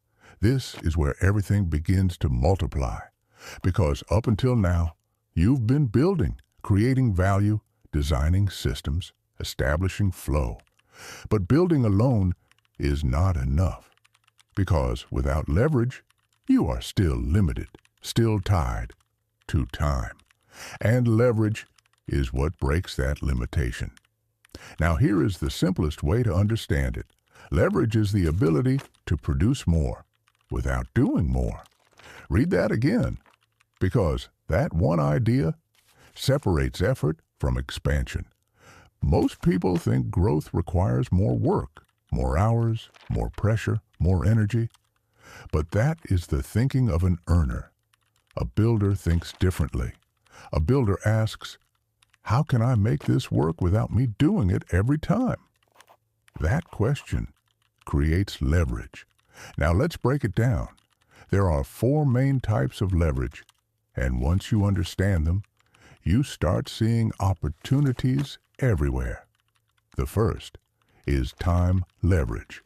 This is where everything begins to multiply. Because up until now, you've been building, creating value, designing systems, establishing flow. But building alone is not enough. Because without leverage, you are still limited, still tied to time. And leverage is what breaks that limitation. Now here is the simplest way to understand it. Leverage is the ability to produce more without doing more. Read that again, because that one idea separates effort from expansion. Most people think growth requires more work, more hours, more pressure, more energy. But that is the thinking of an earner. A builder thinks differently. A builder asks, how can I make this work without me doing it every time? That question creates leverage. Now let's break it down. There are 4 main types of leverage, and once you understand them, you start seeing opportunities everywhere. The first is time leverage.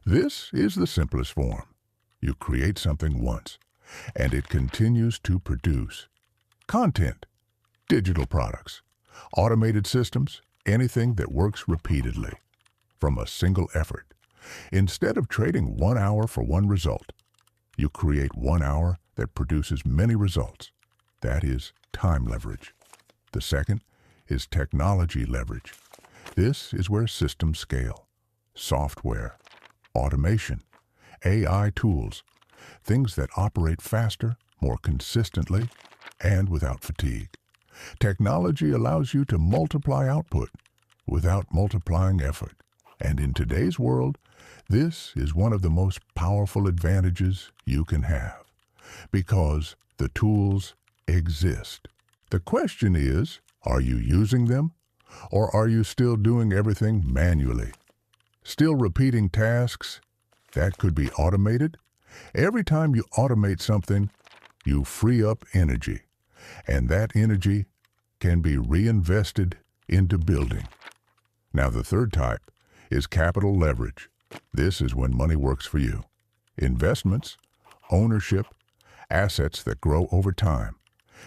This is the simplest form. You create something once, and it continues to produce. Content, digital products, automated systems, anything that works repeatedly, from a single effort. Instead of trading 1 hour for one result, you create 1 hour that produces many results. That is time leverage. The second is technology leverage. This is where systems scale. Software, automation, AI tools, things that operate faster, more consistently, and without fatigue. Technology allows you to multiply output without multiplying effort. And in today's world, This is one of the most powerful advantages you can have because the tools exist. The question is, are you using them, or are you still doing everything manually? Still repeating tasks that could be automated? Every time you automate something, you free up energy, and that energy can be reinvested into building. Now, the third type is capital leverage. This is when money works for you. Investments, ownership, assets that grow over time.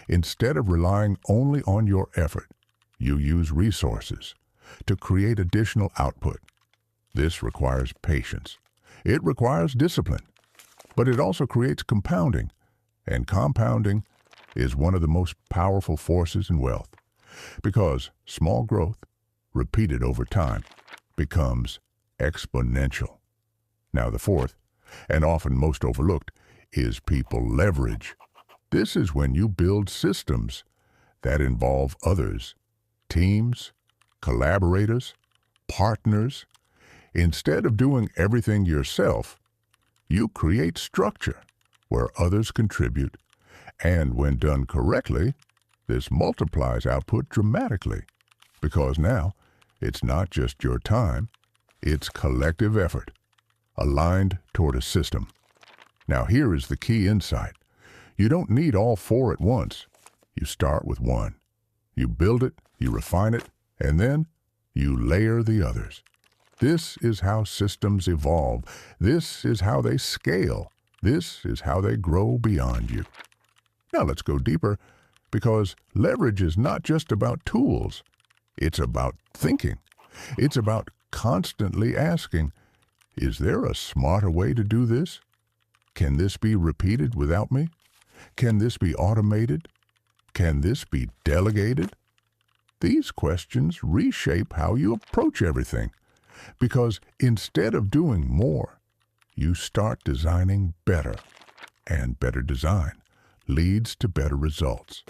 Instead of relying only on your effort, you use resources to create additional output. This requires patience. It requires discipline, but it also creates compounding, and compounding is one of the most powerful forces in wealth because small growth, repeated over time, becomes exponential. Now, the fourth, and often most overlooked, is people leverage. This is when you build systems that involve others, teams, collaborators, partners. Instead of doing everything yourself, you create structure where others contribute, and when done correctly, this multiplies output dramatically because now it's not just your time, it's collective effort, aligned toward a system. Now here is the key insight. You don't need all four at once. You start with one. You build it, you refine it, and then you layer the others. This is how systems evolve. This is how they scale. This is how they grow beyond you. Now let's go deeper, because leverage is not just about tools. It's about thinking. It's about constantly asking, is there a smarter way to do this? Can this be repeated without me? Can this be automated? Can this be delegated? These questions reshape how you approach everything, because instead of doing more, you start designing better, and better design leads to better results.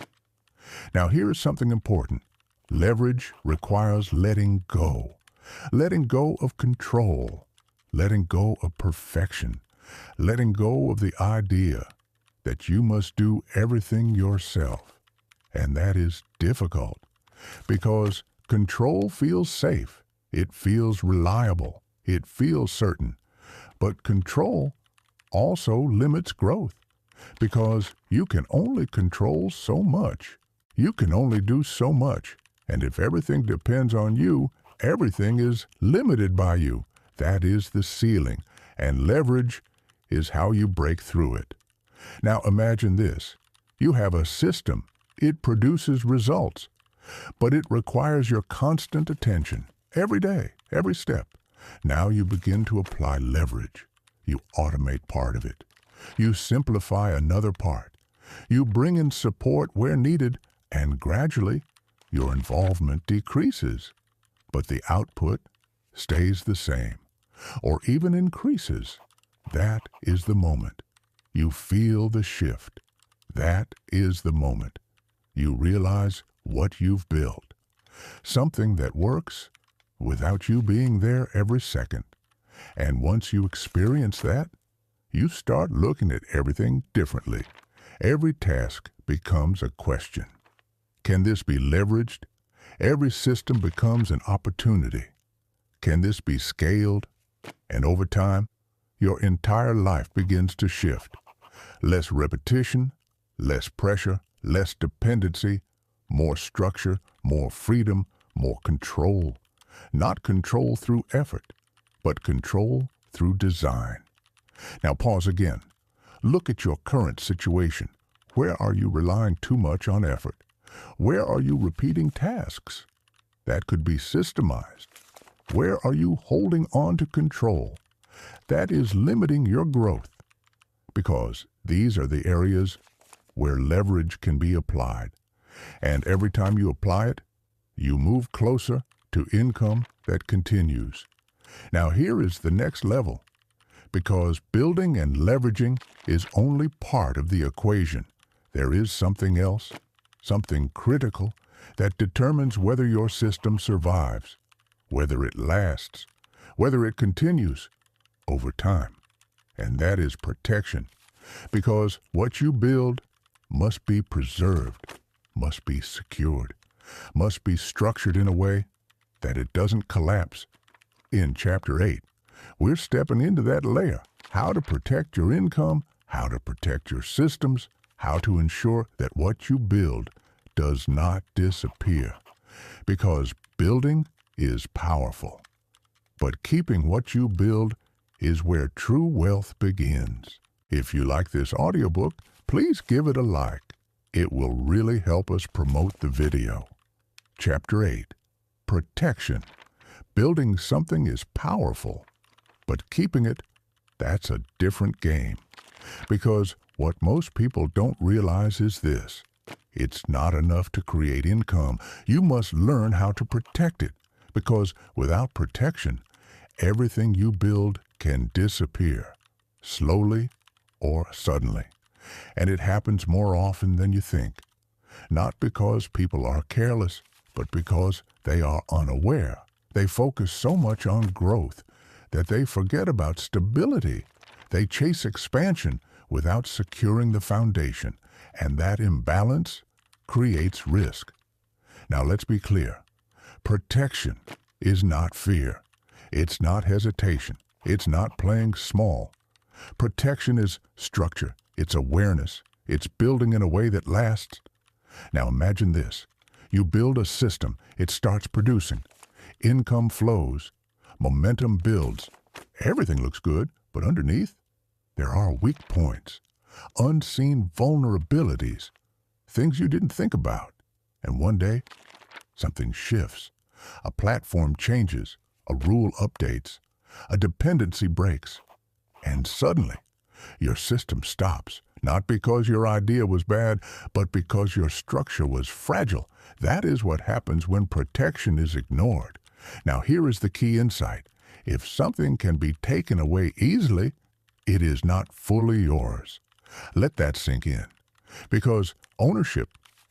Now here is something important. Leverage requires letting go of control, letting go of perfection, letting go of the idea that you must do everything yourself. And that is difficult because control feels safe, it feels reliable, it feels certain. But control also limits growth because you can only control so much. You can only do so much. And if everything depends on you, everything is limited by you. That is the ceiling. And leverage is how you break through it. Now imagine this. You have a system. It produces results. But it requires your constant attention, every day, every step. Now you begin to apply leverage. You automate part of it. You simplify another part. You bring in support where needed, and gradually your involvement decreases. But the output stays the same, or even increases. That is the moment. You feel the shift. That is the moment. You realize what you've built. Something that works without you being there every second. And once you experience that, you start looking at everything differently. Every task becomes a question. Can this be leveraged? Every system becomes an opportunity. Can this be scaled? And over time, your entire life begins to shift. Less repetition, less pressure, less dependency, more structure, more freedom, more control. Not control through effort, but control through design. Now pause again. Look at your current situation. Where are you relying too much on effort? Where are you repeating tasks that could be systemized? Where are you holding on to control that is limiting your growth? Because these are the areas where leverage can be applied. And every time you apply it, you move closer to income that continues. Now here is the next level, because building and leveraging is only part of the equation. There is something else, something critical, that determines whether your system survives, whether it lasts, whether it continues, over time. And that is protection. Because what you build must be preserved, must be secured, must be structured in a way that it doesn't collapse. In Chapter 8, we're stepping into that layer: how to protect your income, how to protect your systems, how to ensure that what you build does not disappear. Because building is powerful, but keeping what you build is where true wealth begins. If you like this audiobook, please give it a like. It will really help us promote the video. Chapter 8, Protection. Building something is powerful, but keeping it, that's a different game. Because what most people don't realize is this: it's not enough to create income. You must learn how to protect it, because without protection, everything you build can disappear, slowly or suddenly. And it happens more often than you think. Not because people are careless, but because they are unaware. They focus so much on growth that they forget about stability. They chase expansion without securing the foundation, and that imbalance creates risk. Now let's be clear. Protection is not fear. It's not hesitation. It's not playing small. Protection is structure. It's awareness. It's building in a way that lasts. Now imagine this. You build a system. It starts producing. Income flows. Momentum builds. Everything looks good, but underneath, there are weak points, unseen vulnerabilities, things you didn't think about. And one day, something shifts. A platform changes. A rule updates. A dependency breaks. And suddenly, your system stops. Not because your idea was bad, but because your structure was fragile. That is what happens when protection is ignored. Now here is the key insight. If something can be taken away easily, it is not fully yours. Let that sink in. Because ownership,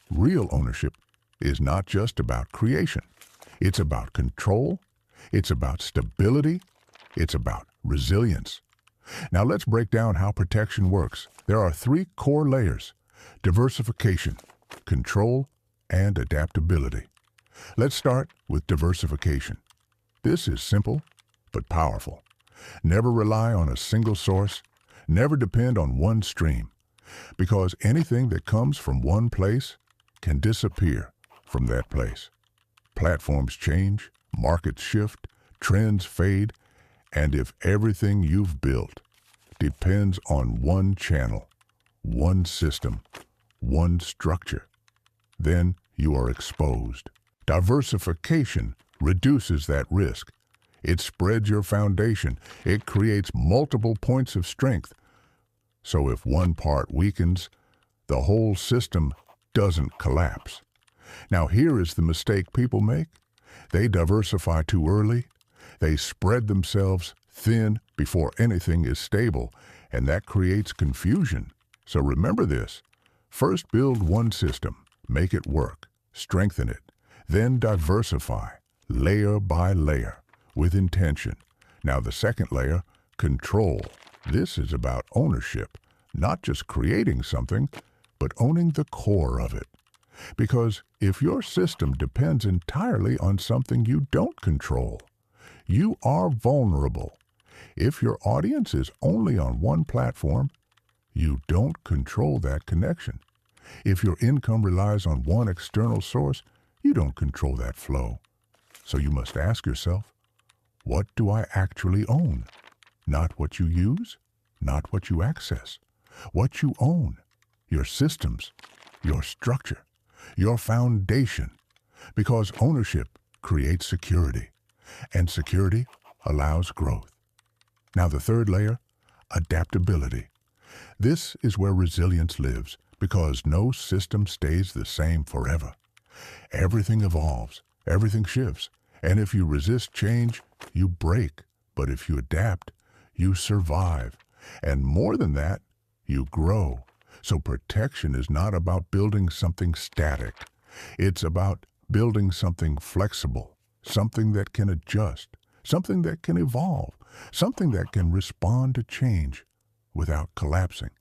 real ownership, is not just about creation. It's about control. It's about stability. It's about resilience. Now let's break down how protection works. There are 3 core layers: diversification, control, and adaptability. Let's start with diversification. This is simple but powerful. Never rely on a single source. Never depend on one stream. Because anything that comes from one place can disappear from that place. Platforms change, markets shift, trends fade, and if everything you've built depends on one channel, one system, one structure, then you are exposed. Diversification reduces that risk. It spreads your foundation. It creates multiple points of strength. So if one part weakens, the whole system doesn't collapse. Now here is the mistake people make. They diversify too early. They spread themselves thin before anything is stable, and that creates confusion. So remember this. First build one system, make it work, strengthen it, then diversify, layer by layer, with intention. Now the second layer, control. This is about ownership, not just creating something, but owning the core of it. Because if your system depends entirely on something you don't control, you are vulnerable. If your audience is only on one platform, you don't control that connection. If your income relies on one external source, you don't control that flow. So you must ask yourself, what do I actually own? Not what you use, not what you access. What you own, your systems, your structure, your foundation. Because ownership creates security, and security allows growth. Now the third layer, adaptability. This is where resilience lives, because no system stays the same forever. Everything evolves, everything shifts, and if you resist change, you break. But if you adapt, you survive. And more than that, you grow. So protection is not about building something static. It's about building something flexible, something that can adjust, something that can evolve, something that can respond to change without collapsing.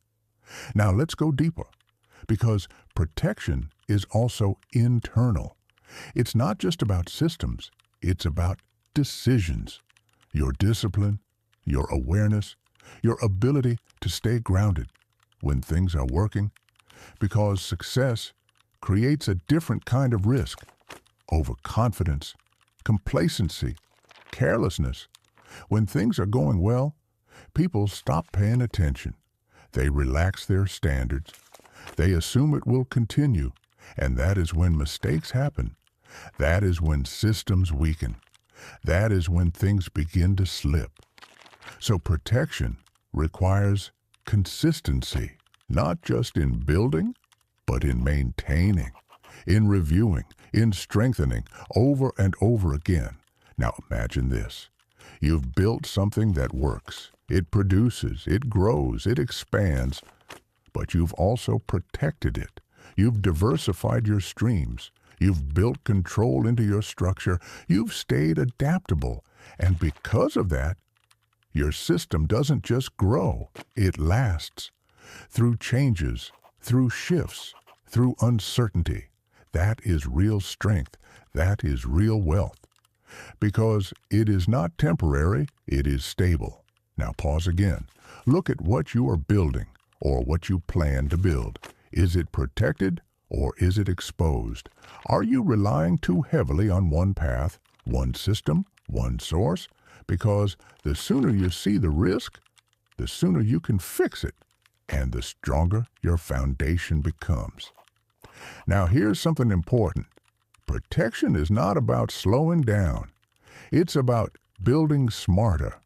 Now let's go deeper, because protection is also internal. It's not just about systems, it's about decisions. Your discipline, your awareness, your ability to stay grounded when things are working, because success creates a different kind of risk: overconfidence, complacency, carelessness. When things are going well, people stop paying attention. They relax their standards. They assume it will continue, and that is when mistakes happen. That is when systems weaken. That is when things begin to slip. So protection requires consistency, not just in building, but in maintaining, in reviewing, in strengthening over and over again. Now imagine this. You've built something that works. It produces, it grows, it expands, but you've also protected it. You've diversified your streams. You've built control into your structure. You've stayed adaptable. And because of that, your system doesn't just grow, it lasts. Through changes, through shifts, through uncertainty. That is real strength. That is real wealth. Because it is not temporary, it is stable. Now pause again. Look at what you are building, or what you plan to build. Is it protected, or is it exposed? Are you relying too heavily on one path, one system, one source? Because the sooner you see the risk, the sooner you can fix it, and the stronger your foundation becomes. Now here's something important. Protection is not about slowing down. It's about building smarter.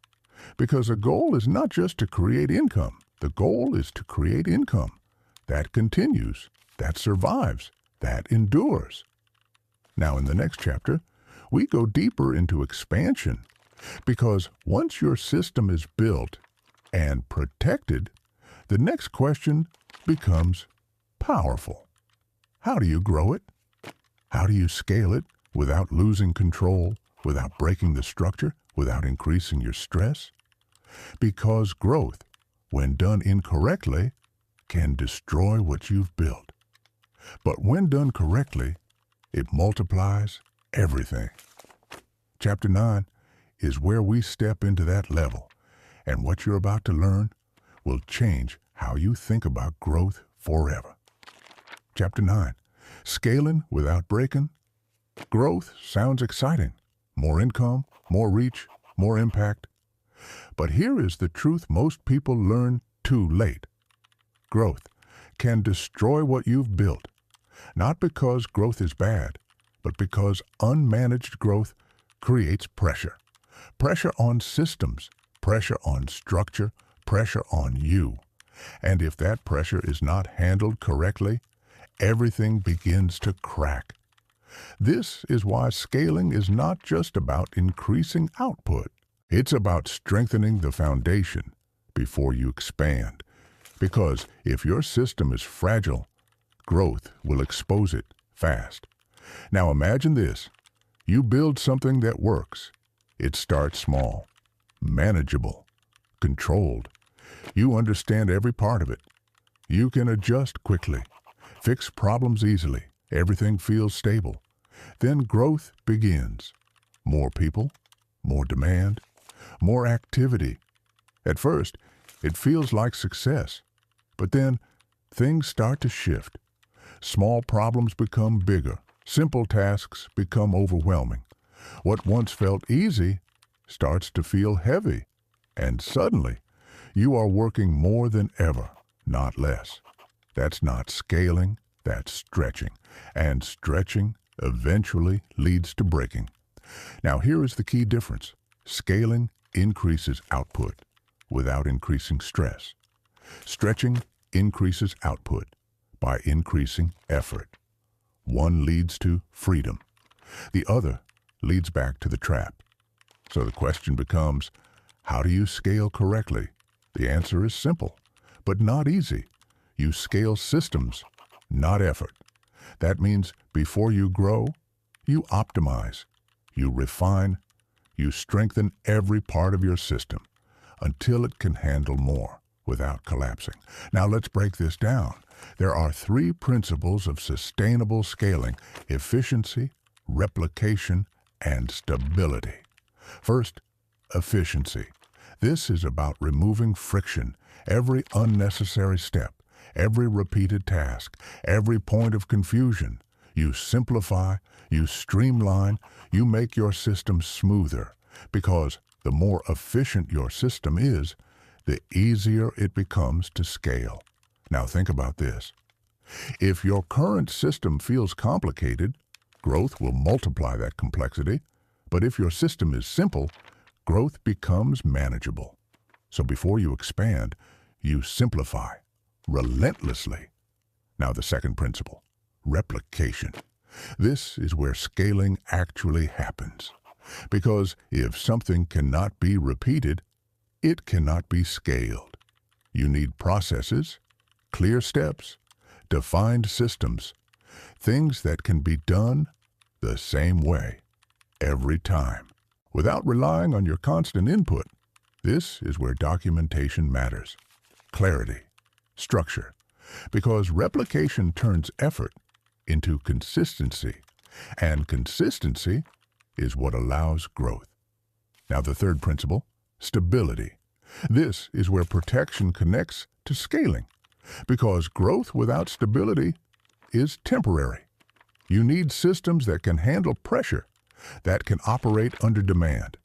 Because the goal is not just to create income. The goal is to create income that continues, that survives, that endures. Now in the next chapter, we go deeper into expansion. Because once your system is built and protected, the next question becomes powerful. How do you grow it? How do you scale it without losing control, without breaking the structure, without increasing your stress? Because growth, when done incorrectly, can destroy what you've built. But when done correctly, it multiplies everything. Chapter 9 is where we step into that level, and what you're about to learn will change how you think about growth forever. Chapter 9, Scaling Without Breaking. Growth sounds exciting. More income, more reach, more impact. But here is the truth most people learn too late. Growth can destroy what you've built, not because growth is bad, but because unmanaged growth creates pressure. Pressure on systems, pressure on structure, pressure on you. And if that pressure is not handled correctly, everything begins to crack. This is why scaling is not just about increasing output. It's about strengthening the foundation before you expand. Because if your system is fragile, growth will expose it fast. Now imagine this. You build something that works. It starts small, manageable, controlled. You understand every part of it. You can adjust quickly, fix problems easily. Everything feels stable. Then growth begins. More people, more demand, more activity. At first, it feels like success. But then, things start to shift. Small problems become bigger. Simple tasks become overwhelming. What once felt easy starts to feel heavy. And suddenly, you are working more than ever, not less. That's not scaling, that's stretching. And stretching eventually leads to breaking. Now here is the key difference. Scaling increases output without increasing stress. Stretching increases output by increasing effort. One leads to freedom. The other leads back to the trap. So the question becomes, how do you scale correctly? The answer is simple, but not easy. You scale systems, not effort. That means before you grow, you optimize, you refine, You strengthen every part of your system until it can handle more without collapsing. Now let's break this down. There are 3 principles of sustainable scaling: efficiency, replication, and stability. First, efficiency. This is about removing friction, every unnecessary step, every repeated task, every point of confusion. You simplify, you streamline, you make your system smoother, because the more efficient your system is, the easier it becomes to scale. Now think about this. If your current system feels complicated, growth will multiply that complexity. But if your system is simple, growth becomes manageable. So before you expand, you simplify relentlessly. Now the second principle, replication. This is where scaling actually happens. Because if something cannot be repeated, it cannot be scaled. You need processes, clear steps, defined systems, things that can be done the same way, every time, without relying on your constant input. This is where documentation matters. Clarity, structure, because replication turns effort into consistency, and consistency is what allows growth. Now the third principle, stability. This is where protection connects to scaling, because growth without stability is temporary. You need systems that can handle pressure, that can operate under demand,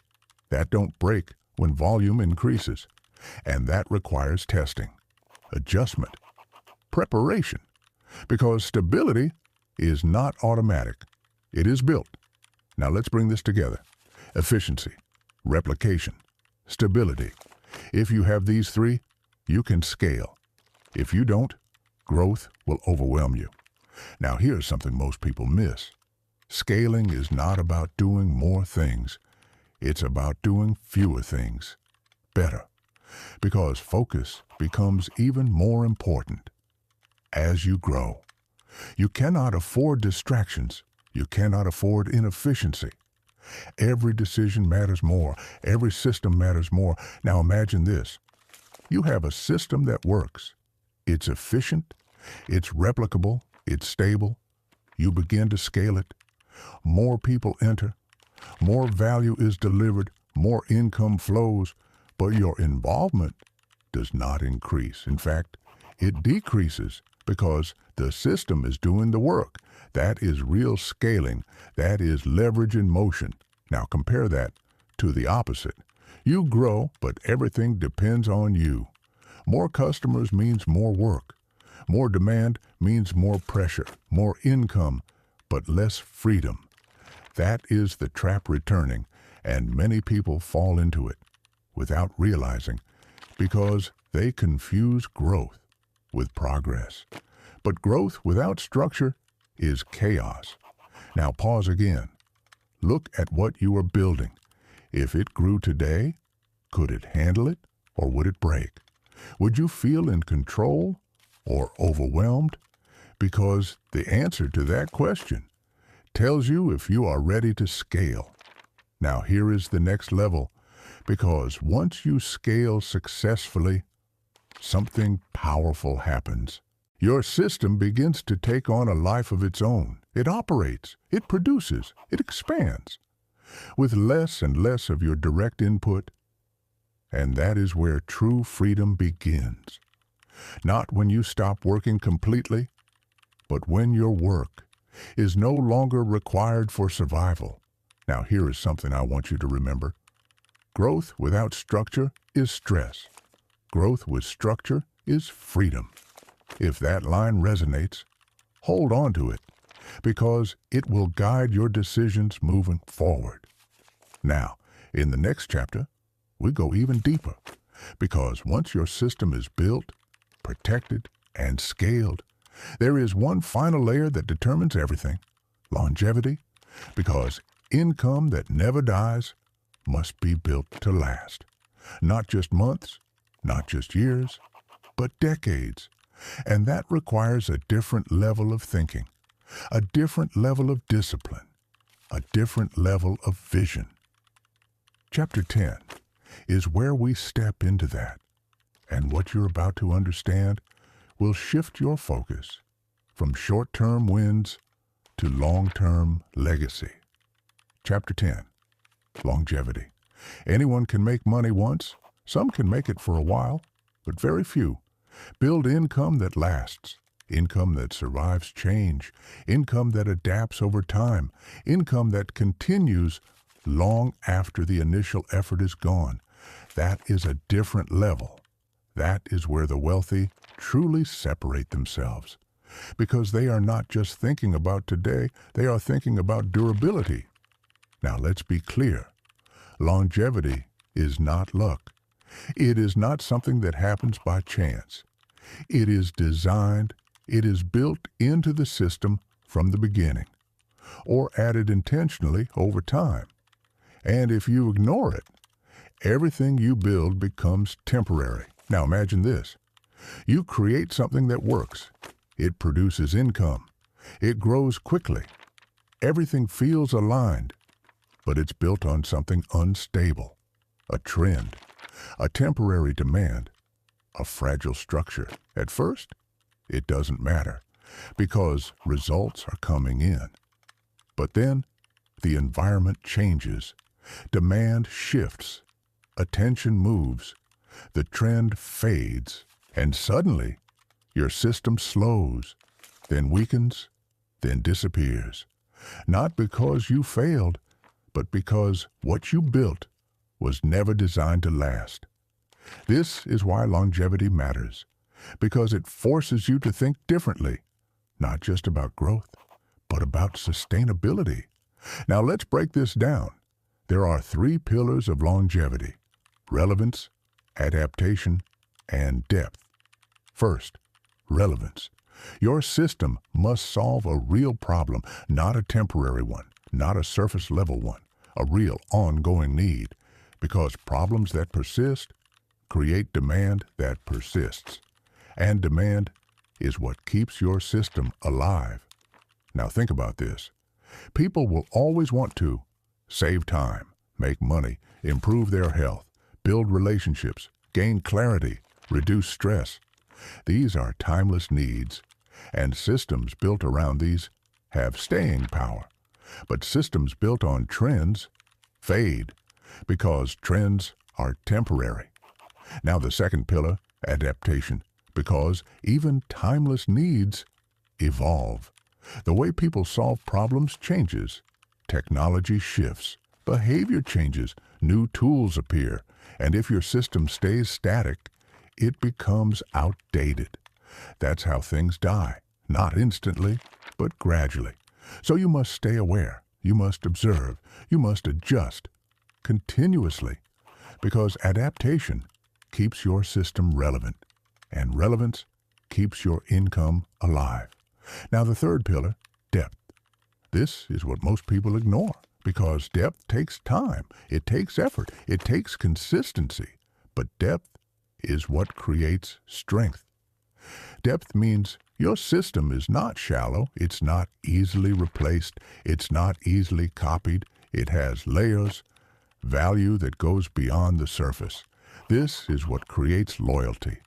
that don't break when volume increases, and that requires testing, adjustment, preparation, because stability is not automatic. It is built. Now let's bring this together. Efficiency, replication, stability. If you have these 3, you can scale. If you don't, growth will overwhelm you. Now here's something most people miss. Scaling is not about doing more things. It's about doing fewer things better, because focus becomes even more important as you grow. You cannot afford distractions. You cannot afford inefficiency. Every decision matters more. Every system matters more. Now imagine this. You have a system that works. It's efficient. It's replicable. It's stable. You begin to scale it. More people enter. More value is delivered. More income flows. But your involvement does not increase. In fact, it decreases because the system is doing the work. That is real scaling. That is leverage in motion. Now compare that to the opposite. You grow, but everything depends on you. More customers means more work. More demand means more pressure, more income, but less freedom. That is the trap returning, and many people fall into it without realizing, because they confuse growth with progress. But growth without structure is chaos. Now pause again. Look at what you are building. If it grew today, could it handle it, or would it break? Would you feel in control or overwhelmed? Because the answer to that question tells you if you are ready to scale. Now here is the next level, because once you scale successfully, something powerful happens. Your system begins to take on a life of its own. It operates, it produces, it expands, with less and less of your direct input. And that is where true freedom begins. Not when you stop working completely, but when your work is no longer required for survival. Now here is something I want you to remember. Growth without structure is stress. Growth with structure is freedom. If that line resonates, hold on to it, because it will guide your decisions moving forward. Now, in the next chapter, we go even deeper, because once your system is built, protected, and scaled, there is one final layer that determines everything: longevity, because income that never dies must be built to last. Not just months, not just years, but decades. And that requires a different level of thinking, a different level of discipline, a different level of vision. Chapter 10 is where we step into that, and what you're about to understand will shift your focus from short-term wins to long-term legacy. Chapter 10, Longevity. Anyone can make money once. Some can make it for a while, but very few. Build income that lasts, income that survives change, income that adapts over time, income that continues long after the initial effort is gone. That is a different level. That is where the wealthy truly separate themselves, because they are not just thinking about today, they are thinking about durability. Now let's be clear. Longevity is not luck. It is not something that happens by chance. It is designed, it is built into the system from the beginning, or added intentionally over time. And if you ignore it, everything you build becomes temporary. Now imagine this. You create something that works. It produces income. It grows quickly. Everything feels aligned, but it's built on something unstable, a trend, a temporary demand, a fragile structure. At first, it doesn't matter because results are coming in. But then the environment changes, demand shifts, attention moves, the trend fades, and suddenly your system slows, then weakens, then disappears. Not because you failed, but because what you built was never designed to last. This is why longevity matters, because it forces you to think differently, not just about growth, but about sustainability. Now let's break this down. There are 3 pillars of longevity: relevance, adaptation, and depth. First, relevance. Your system must solve a real problem, not a temporary one, not a surface-level one, a real ongoing need, because problems that persist create demand that persists. And demand is what keeps your system alive. Now think about this. People will always want to save time, make money, improve their health, build relationships, gain clarity, reduce stress. These are timeless needs, and systems built around these have staying power. But systems built on trends fade because trends are temporary. Now the second pillar, adaptation, because even timeless needs evolve. The way people solve problems changes. Technology shifts. Behavior changes. New tools appear. And if your system stays static, it becomes outdated. That's how things die. Not instantly, but gradually. So you must stay aware. You must observe. You must adjust continuously, because adaptation keeps your system relevant, and relevance keeps your income alive. Now the third pillar, depth. This is what most people ignore, because depth takes time, it takes effort, it takes consistency. But depth is what creates strength. Depth means your system is not shallow, it's not easily replaced, it's not easily copied. It has layers, value that goes beyond the surface. This is what creates loyalty.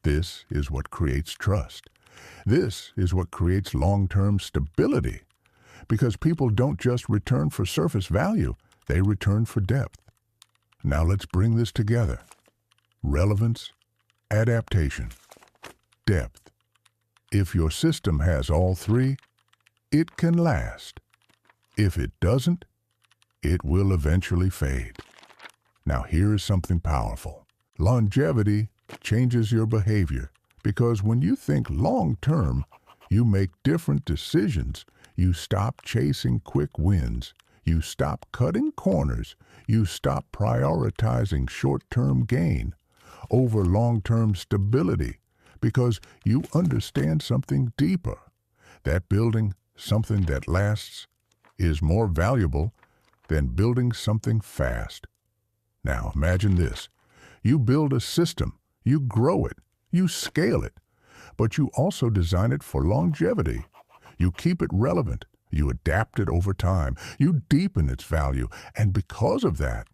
This is what creates trust. This is what creates long-term stability, because people don't just return for surface value, they return for depth. Now let's bring this together. Relevance, adaptation, depth. If your system has all 3, it can last. If it doesn't, it will eventually fade. Now here is something powerful. Longevity changes your behavior, because when you think long-term, you make different decisions. You stop chasing quick wins. You stop cutting corners. You stop prioritizing short-term gain over long-term stability, because you understand something deeper. That building something that lasts is more valuable than building something fast. Now imagine this. You build a system, you grow it, you scale it, but you also design it for longevity. You keep it relevant, you adapt it over time, you deepen its value, and because of that,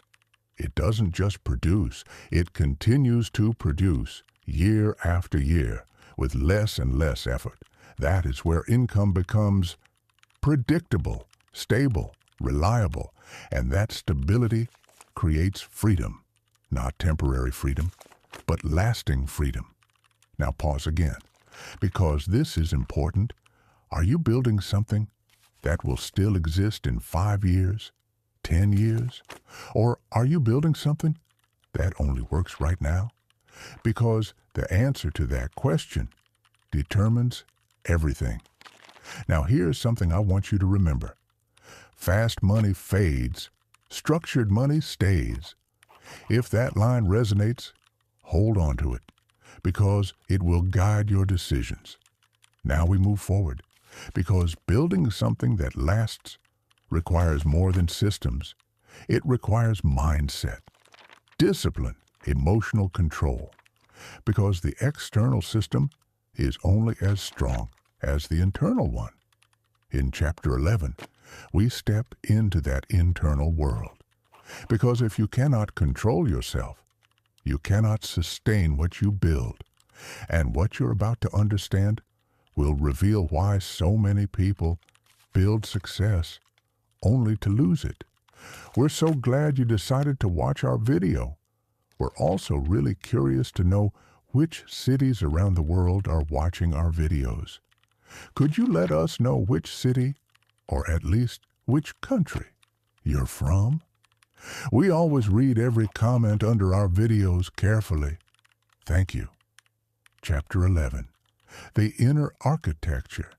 It doesn't just produce, it continues to produce year after year with less and less effort. That is where income becomes predictable, stable, reliable, and that stability creates freedom. Not temporary freedom, but lasting freedom. Now pause again, because this is important. Are you building something that will still exist in 5 years, 10 years? Or are you building something that only works right now? Because the answer to that question determines everything. Now here's something I want you to remember. Fast money fades, structured money stays. If that line resonates, hold on to it, because it will guide your decisions. Now we move forward, because building something that lasts requires more than systems. It requires mindset, discipline, emotional control, because the external system is only as strong as the internal one. In Chapter 11, we step into that internal world, because if you cannot control yourself, you cannot sustain what you build. And what you're about to understand will reveal why so many people build success only to lose it. We're so glad you decided to watch our video. We're also really curious to know which cities around the world are watching our videos. Could you let us know which city, or at least which country, you're from? We always read every comment under our videos carefully. Thank you. Chapter 11. The Inner Architecture.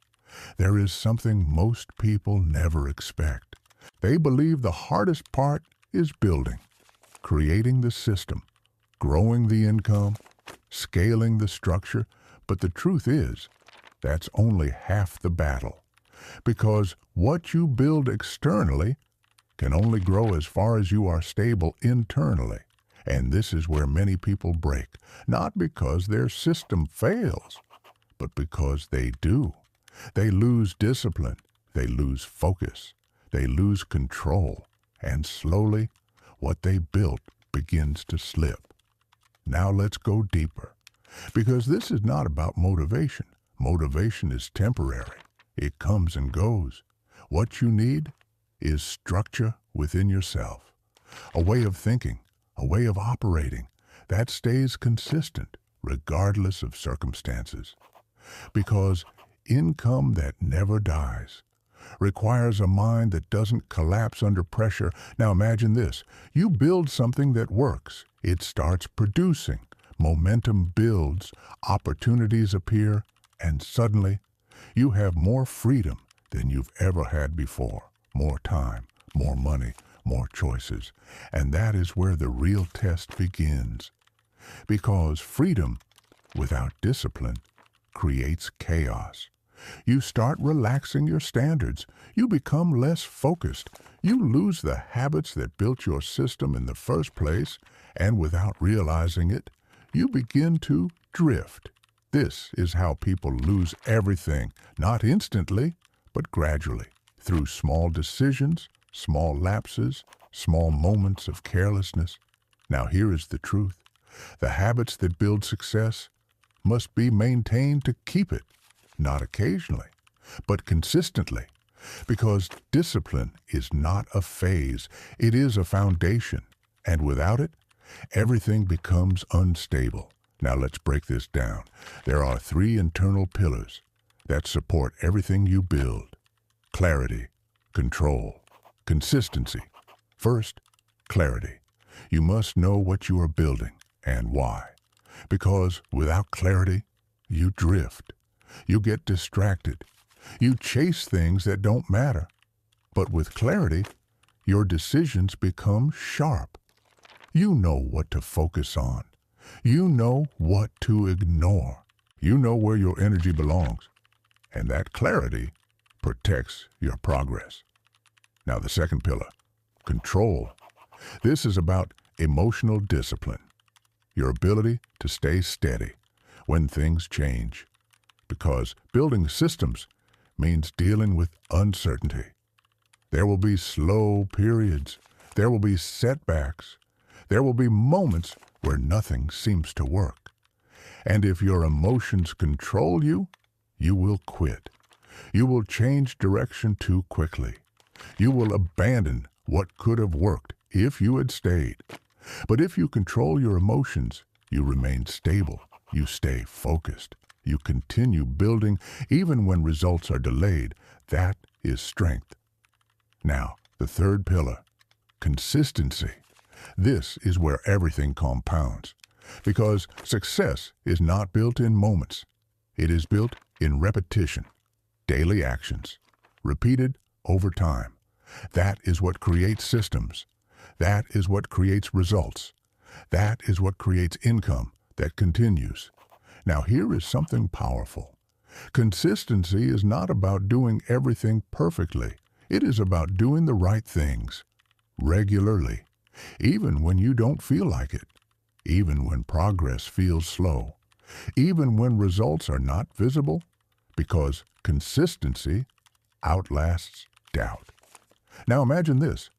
There is something most people never expect. They believe the hardest part is building, creating the system, growing the income, scaling the structure, but the truth is, that's only half the battle. Because what you build externally can only grow as far as you are stable internally. And this is where many people break, not because their system fails, but because they do. They lose discipline, they lose focus, they lose control, and slowly, what they built begins to slip. Now let's go deeper, because this is not about motivation. Motivation is temporary. It comes and goes. What you need is structure within yourself, a way of thinking, a way of operating that stays consistent regardless of circumstances. Because income that never dies requires a mind that doesn't collapse under pressure. Now imagine this. You build something that works. It starts producing. Momentum builds. Opportunities appear. And suddenly, you have more freedom than you've ever had before. More time, more money, more choices. And that is where the real test begins. Because freedom without discipline creates chaos. You start relaxing your standards. You become less focused. You lose the habits that built your system in the first place, and without realizing it, you begin to drift. This is how people lose everything, not instantly, but gradually, through small decisions, small lapses, small moments of carelessness. Now here is the truth. The habits that build success must be maintained to keep it, not occasionally, but consistently, because discipline is not a phase, it is a foundation, and without it, everything becomes unstable. Now let's break this down. There are 3 internal pillars that support everything you build: clarity, control, consistency. First, clarity. You must know what you are building and why. Because without clarity, you drift. You get distracted. You chase things that don't matter. But with clarity, your decisions become sharp. You know what to focus on. You know what to ignore. You know where your energy belongs. And that clarity protects your progress. Now the second pillar, control. This is about emotional discipline. Your ability to stay steady when things change. Because building systems means dealing with uncertainty. There will be slow periods. There will be setbacks. There will be moments where nothing seems to work. And if your emotions control you, you will quit. You will change direction too quickly. You will abandon what could have worked if you had stayed. But if you control your emotions, you remain stable. You stay focused. You continue building even when results are delayed. That is strength. Now, the third pillar, consistency. This is where everything compounds, because success is not built in moments. It is built in repetition, daily actions, repeated over time. That is what creates systems. That is what creates results. That is what creates income that continues. Now here is something powerful. Consistency is not about doing everything perfectly. It is about doing the right things regularly, even when you don't feel like it, even when progress feels slow, even when results are not visible, because consistency outlasts doubt. Now imagine this.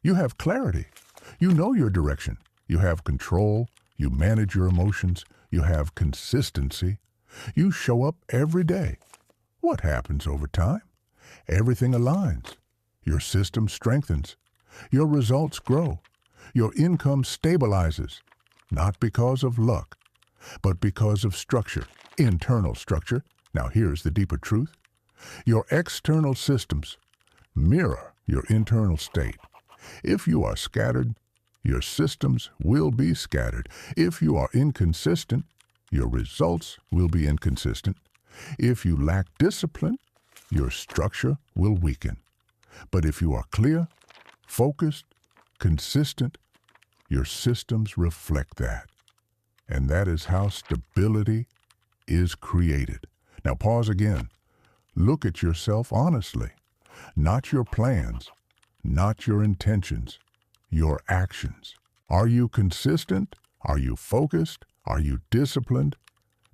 You have clarity. You know your direction. You have control. You manage your emotions. You have consistency. You show up every day. What happens over time? Everything aligns. Your system strengthens. Your results grow. Your income stabilizes, not because of luck, but because of structure, internal structure. Now here's the deeper truth. Your external systems mirror your internal state. If you are scattered, your systems will be scattered. If you are inconsistent, your results will be inconsistent. If you lack discipline, your structure will weaken. But if you are clear, focused, consistent, your systems reflect that. And that is how stability is created. Now pause again. Look at yourself honestly. Not your plans, not your intentions, your actions. Are you consistent? Are you focused? Are you disciplined?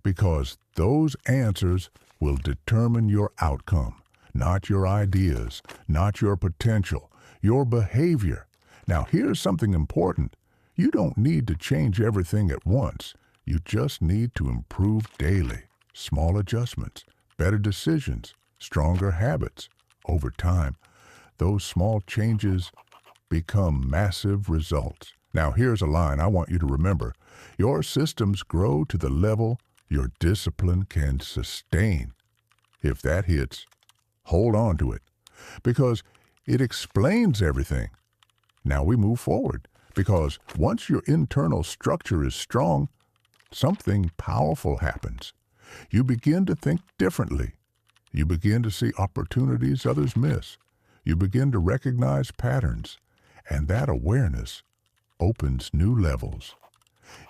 Because those answers will determine your outcome, not your ideas, not your potential, your behavior. Now here's something important. You don't need to change everything at once. You just need to improve daily. Small adjustments, better decisions, stronger habits. Over time, those small changes become massive results. Now here's a line I want you to remember. Your systems grow to the level your discipline can sustain. If that hits, hold on to it, because it explains everything. Now we move forward, because once your internal structure is strong, something powerful happens. You begin to think differently. You begin to see opportunities others miss. You begin to recognize patterns, and that awareness opens new levels.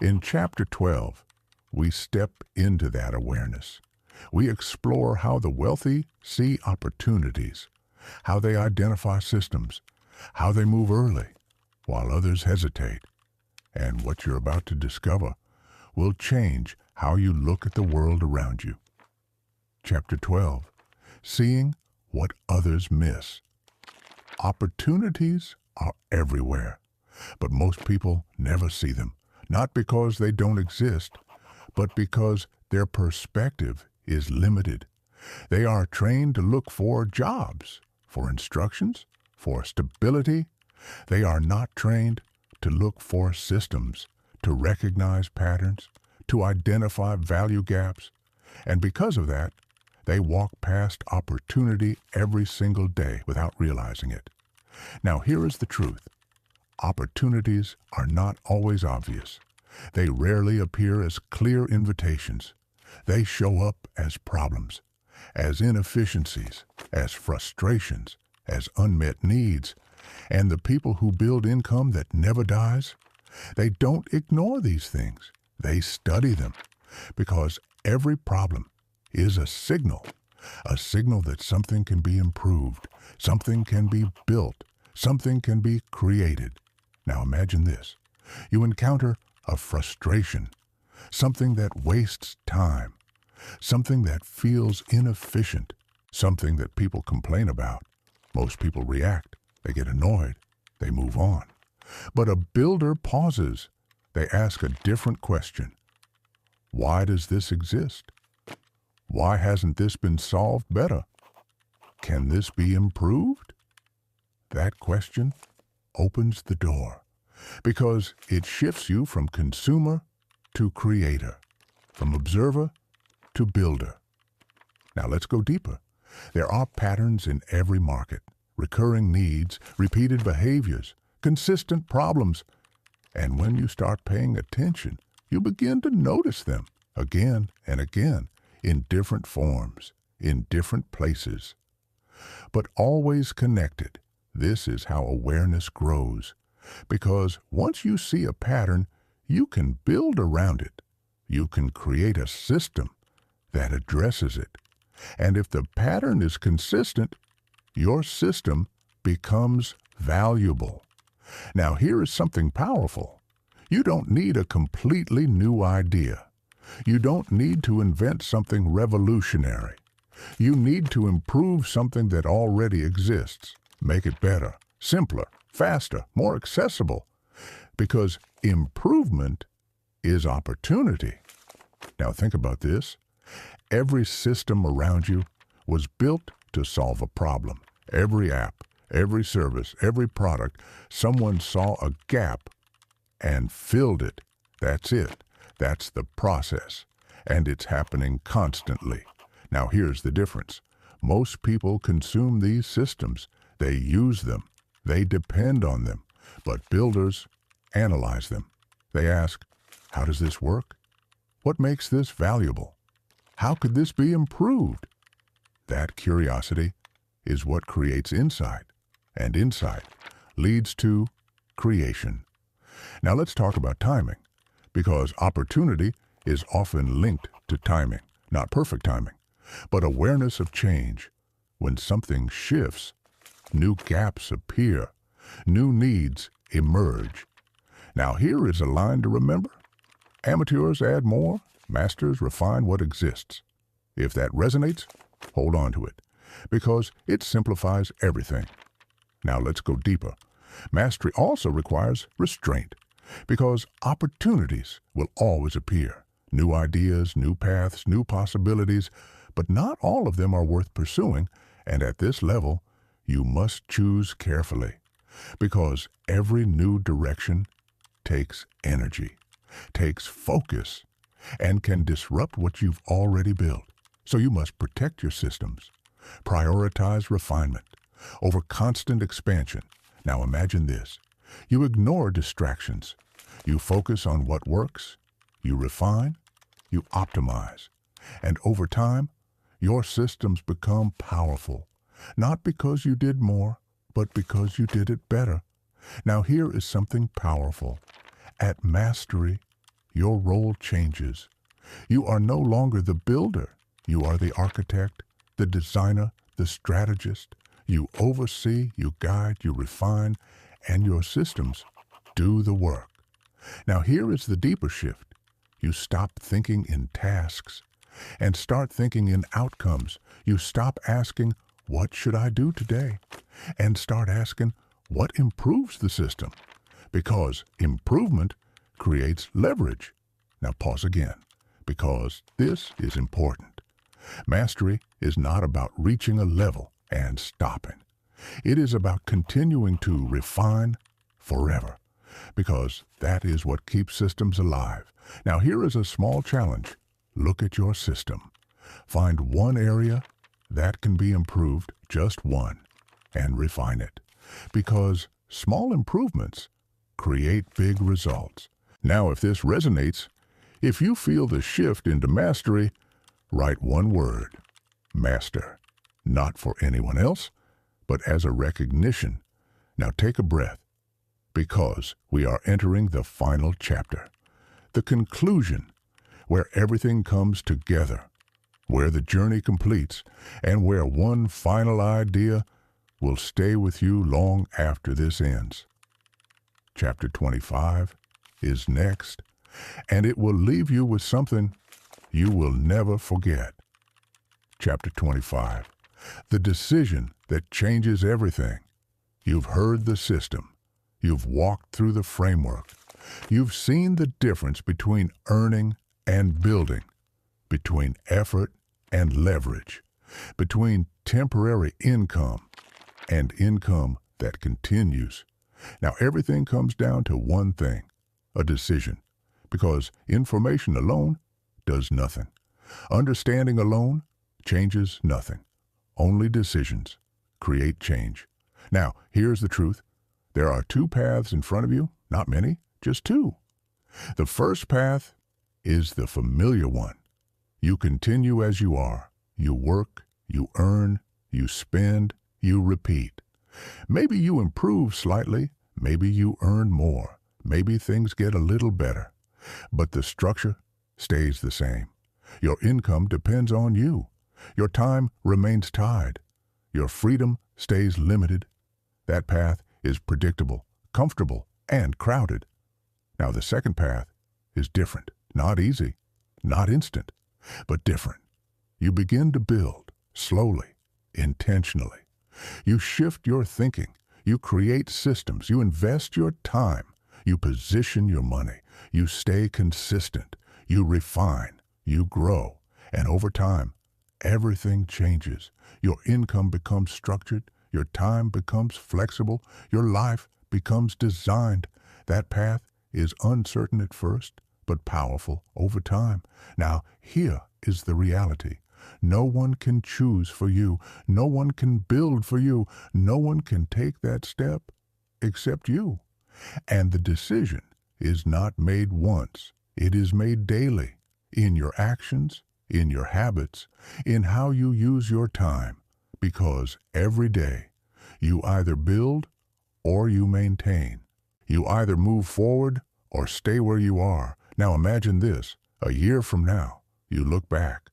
In Chapter 12, we step into that awareness. We explore how the wealthy see opportunities, how they identify systems, how they move early, while others hesitate. And what you're about to discover will change how you look at the world around you. Chapter 12, Seeing What Others Miss. Opportunities are everywhere, but most people never see them, not because they don't exist, but because their perspective is limited. They are trained to look for jobs, for instructions, for stability. They are not trained to look for systems, to recognize patterns, to identify value gaps. And because of that, they walk past opportunity every single day without realizing it. Now here is the truth. Opportunities are not always obvious. They rarely appear as clear invitations. They show up as problems, as inefficiencies, as frustrations, as unmet needs. And the people who build income that never dies, they don't ignore these things. They study them, because every problem is a signal that something can be improved, something can be built, something can be created. Now imagine this. You encounter a frustration, something that wastes time, something that feels inefficient, something that people complain about. Most people react. They get annoyed. They move on. But a builder pauses. They ask a different question. Why does this exist? Why hasn't this been solved better? Can this be improved? That question opens the door because it shifts you from consumer to creator, from observer to builder. Now let's go deeper. There are patterns in every market, recurring needs, repeated behaviors, consistent problems. And when you start paying attention, you begin to notice them again and again in different forms, in different places. But always connected. This is how awareness grows. Because once you see a pattern, you can build around it. You can create a system that addresses it. And if the pattern is consistent, your system becomes valuable. Now here is something powerful. You don't need a completely new idea. You don't need to invent something revolutionary. You need to improve something that already exists. Make it better, simpler, faster, more accessible. Because improvement is opportunity. Now think about this. Every system around you was built to solve a problem. Every app, every service, every product, someone saw a gap and filled it. That's it. That's the process. And it's happening constantly. Now here's the difference. Most people consume these systems. They use them. They depend on them. But builders analyze them. They ask, how does this work? What makes this valuable? How could this be improved? That curiosity is what creates insight, and insight leads to creation. Now let's talk about timing, because opportunity is often linked to timing, not perfect timing, but awareness of change. When something shifts, new gaps appear, new needs emerge. Now here is a line to remember. Amateurs add more, masters refine what exists. If that resonates, hold on to it, because it simplifies everything. Now let's go deeper. Mastery also requires restraint, because opportunities will always appear. New ideas, new paths, new possibilities, but not all of them are worth pursuing, and at this level, you must choose carefully, because every new direction takes energy, takes focus, and can disrupt what you've already built. So you must protect your systems, prioritize refinement over constant expansion. Now imagine this. You ignore distractions. You focus on what works. You refine. You optimize. And over time, your systems become powerful, not because you did more, but because you did it better. Now here is something powerful. At mastery, your role changes. You are no longer the builder. You are the architect, the designer, the strategist. You oversee, you guide, you refine, and your systems do the work. Now here is the deeper shift. You stop thinking in tasks and start thinking in outcomes. You stop asking, what should I do today? And start asking, what improves the system? Because improvement creates leverage. Now pause again, because this is important. Mastery is not about reaching a level and stopping. It is about continuing to refine forever, because that is what keeps systems alive. Now here is a small challenge. Look at your system. Find one area that can be improved, just one, and refine it. Because small improvements create big results. Now if this resonates, if you feel the shift into mastery, write one word, master, not for anyone else, but as a recognition. Now take a breath, because we are entering the final chapter, the conclusion, where everything comes together, where the journey completes, and where one final idea will stay with you long after this ends. Chapter 25 is next, and it will leave you with something you will never forget. Chapter 25, the decision that changes everything. You've heard the system. You've walked through the framework. You've seen the difference between earning and building, between effort and leverage, between temporary income and income that continues. Now everything comes down to one thing, a decision, because information alone does nothing. Understanding alone changes nothing. Only decisions create change. Now, here's the truth. There are two paths in front of you, not many, just two. The first path is the familiar one. You continue as you are. You work, you earn, you spend, you repeat. Maybe you improve slightly, maybe you earn more, maybe things get a little better, but the structure stays the same. Your income depends on you. Your time remains tied. Your freedom stays limited. That path is predictable, comfortable, and crowded. Now the second path is different, not easy, not instant, but different. You begin to build, slowly, intentionally. You shift your thinking. You create systems. You invest your time. You position your money. You stay consistent. You refine. You grow. And over time, everything changes. Your income becomes structured. Your time becomes flexible. Your life becomes designed. That path is uncertain at first, but powerful over time. Now, here is the reality. No one can choose for you. No one can build for you. No one can take that step except you. And the decision is not made once. It is made daily, in your actions, in your habits, in how you use your time. Because every day, you either build or you maintain. You either move forward or stay where you are. Now imagine this. A year from now, you look back.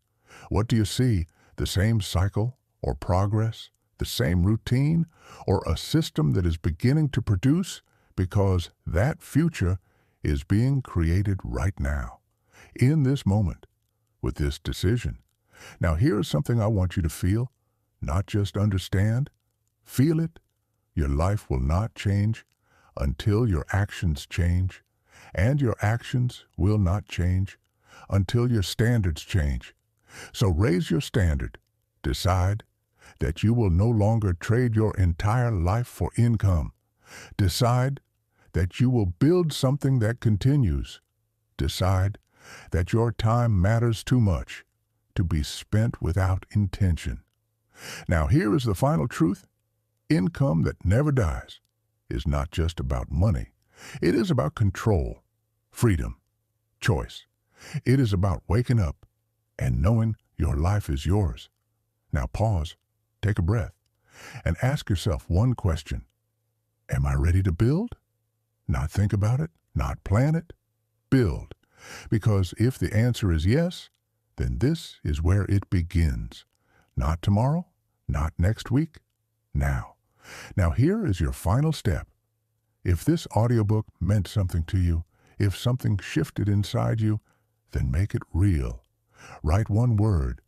What do you see? The same cycle or progress? The same routine? Or a system that is beginning to produce? Because that future is being created right now, in this moment, with this decision. Now here's something I want you to feel, not just understand. Feel it. Your life will not change until your actions change, and your actions will not change until your standards change. So raise your standard. Decide that you will no longer trade your entire life for income. Decide that you will build something that continues. Decide that your time matters too much to be spent without intention. Now here is the final truth. Income that never dies is not just about money. It is about control, freedom, choice. It is about waking up and knowing your life is yours. Now pause, take a breath, and ask yourself one question. Am I ready to build? Not think about it, not plan it. Build. Because if the answer is yes, then this is where it begins. Not tomorrow, not next week, now. Now here is your final step. If this audiobook meant something to you, if something shifted inside you, then make it real. Write one word.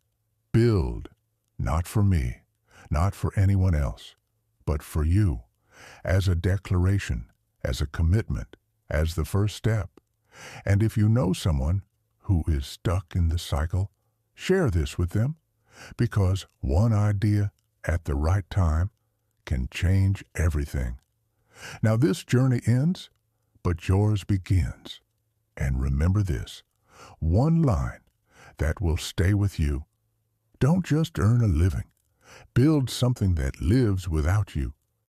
Build. Not for me, not for anyone else, but for you, as a declaration, as a commitment, as the first step. And if you know someone who is stuck in the cycle, share this with them, because one idea at the right time can change everything. Now this journey ends, but yours begins. And remember this, one line that will stay with you. Don't just earn a living. Build something that lives without you.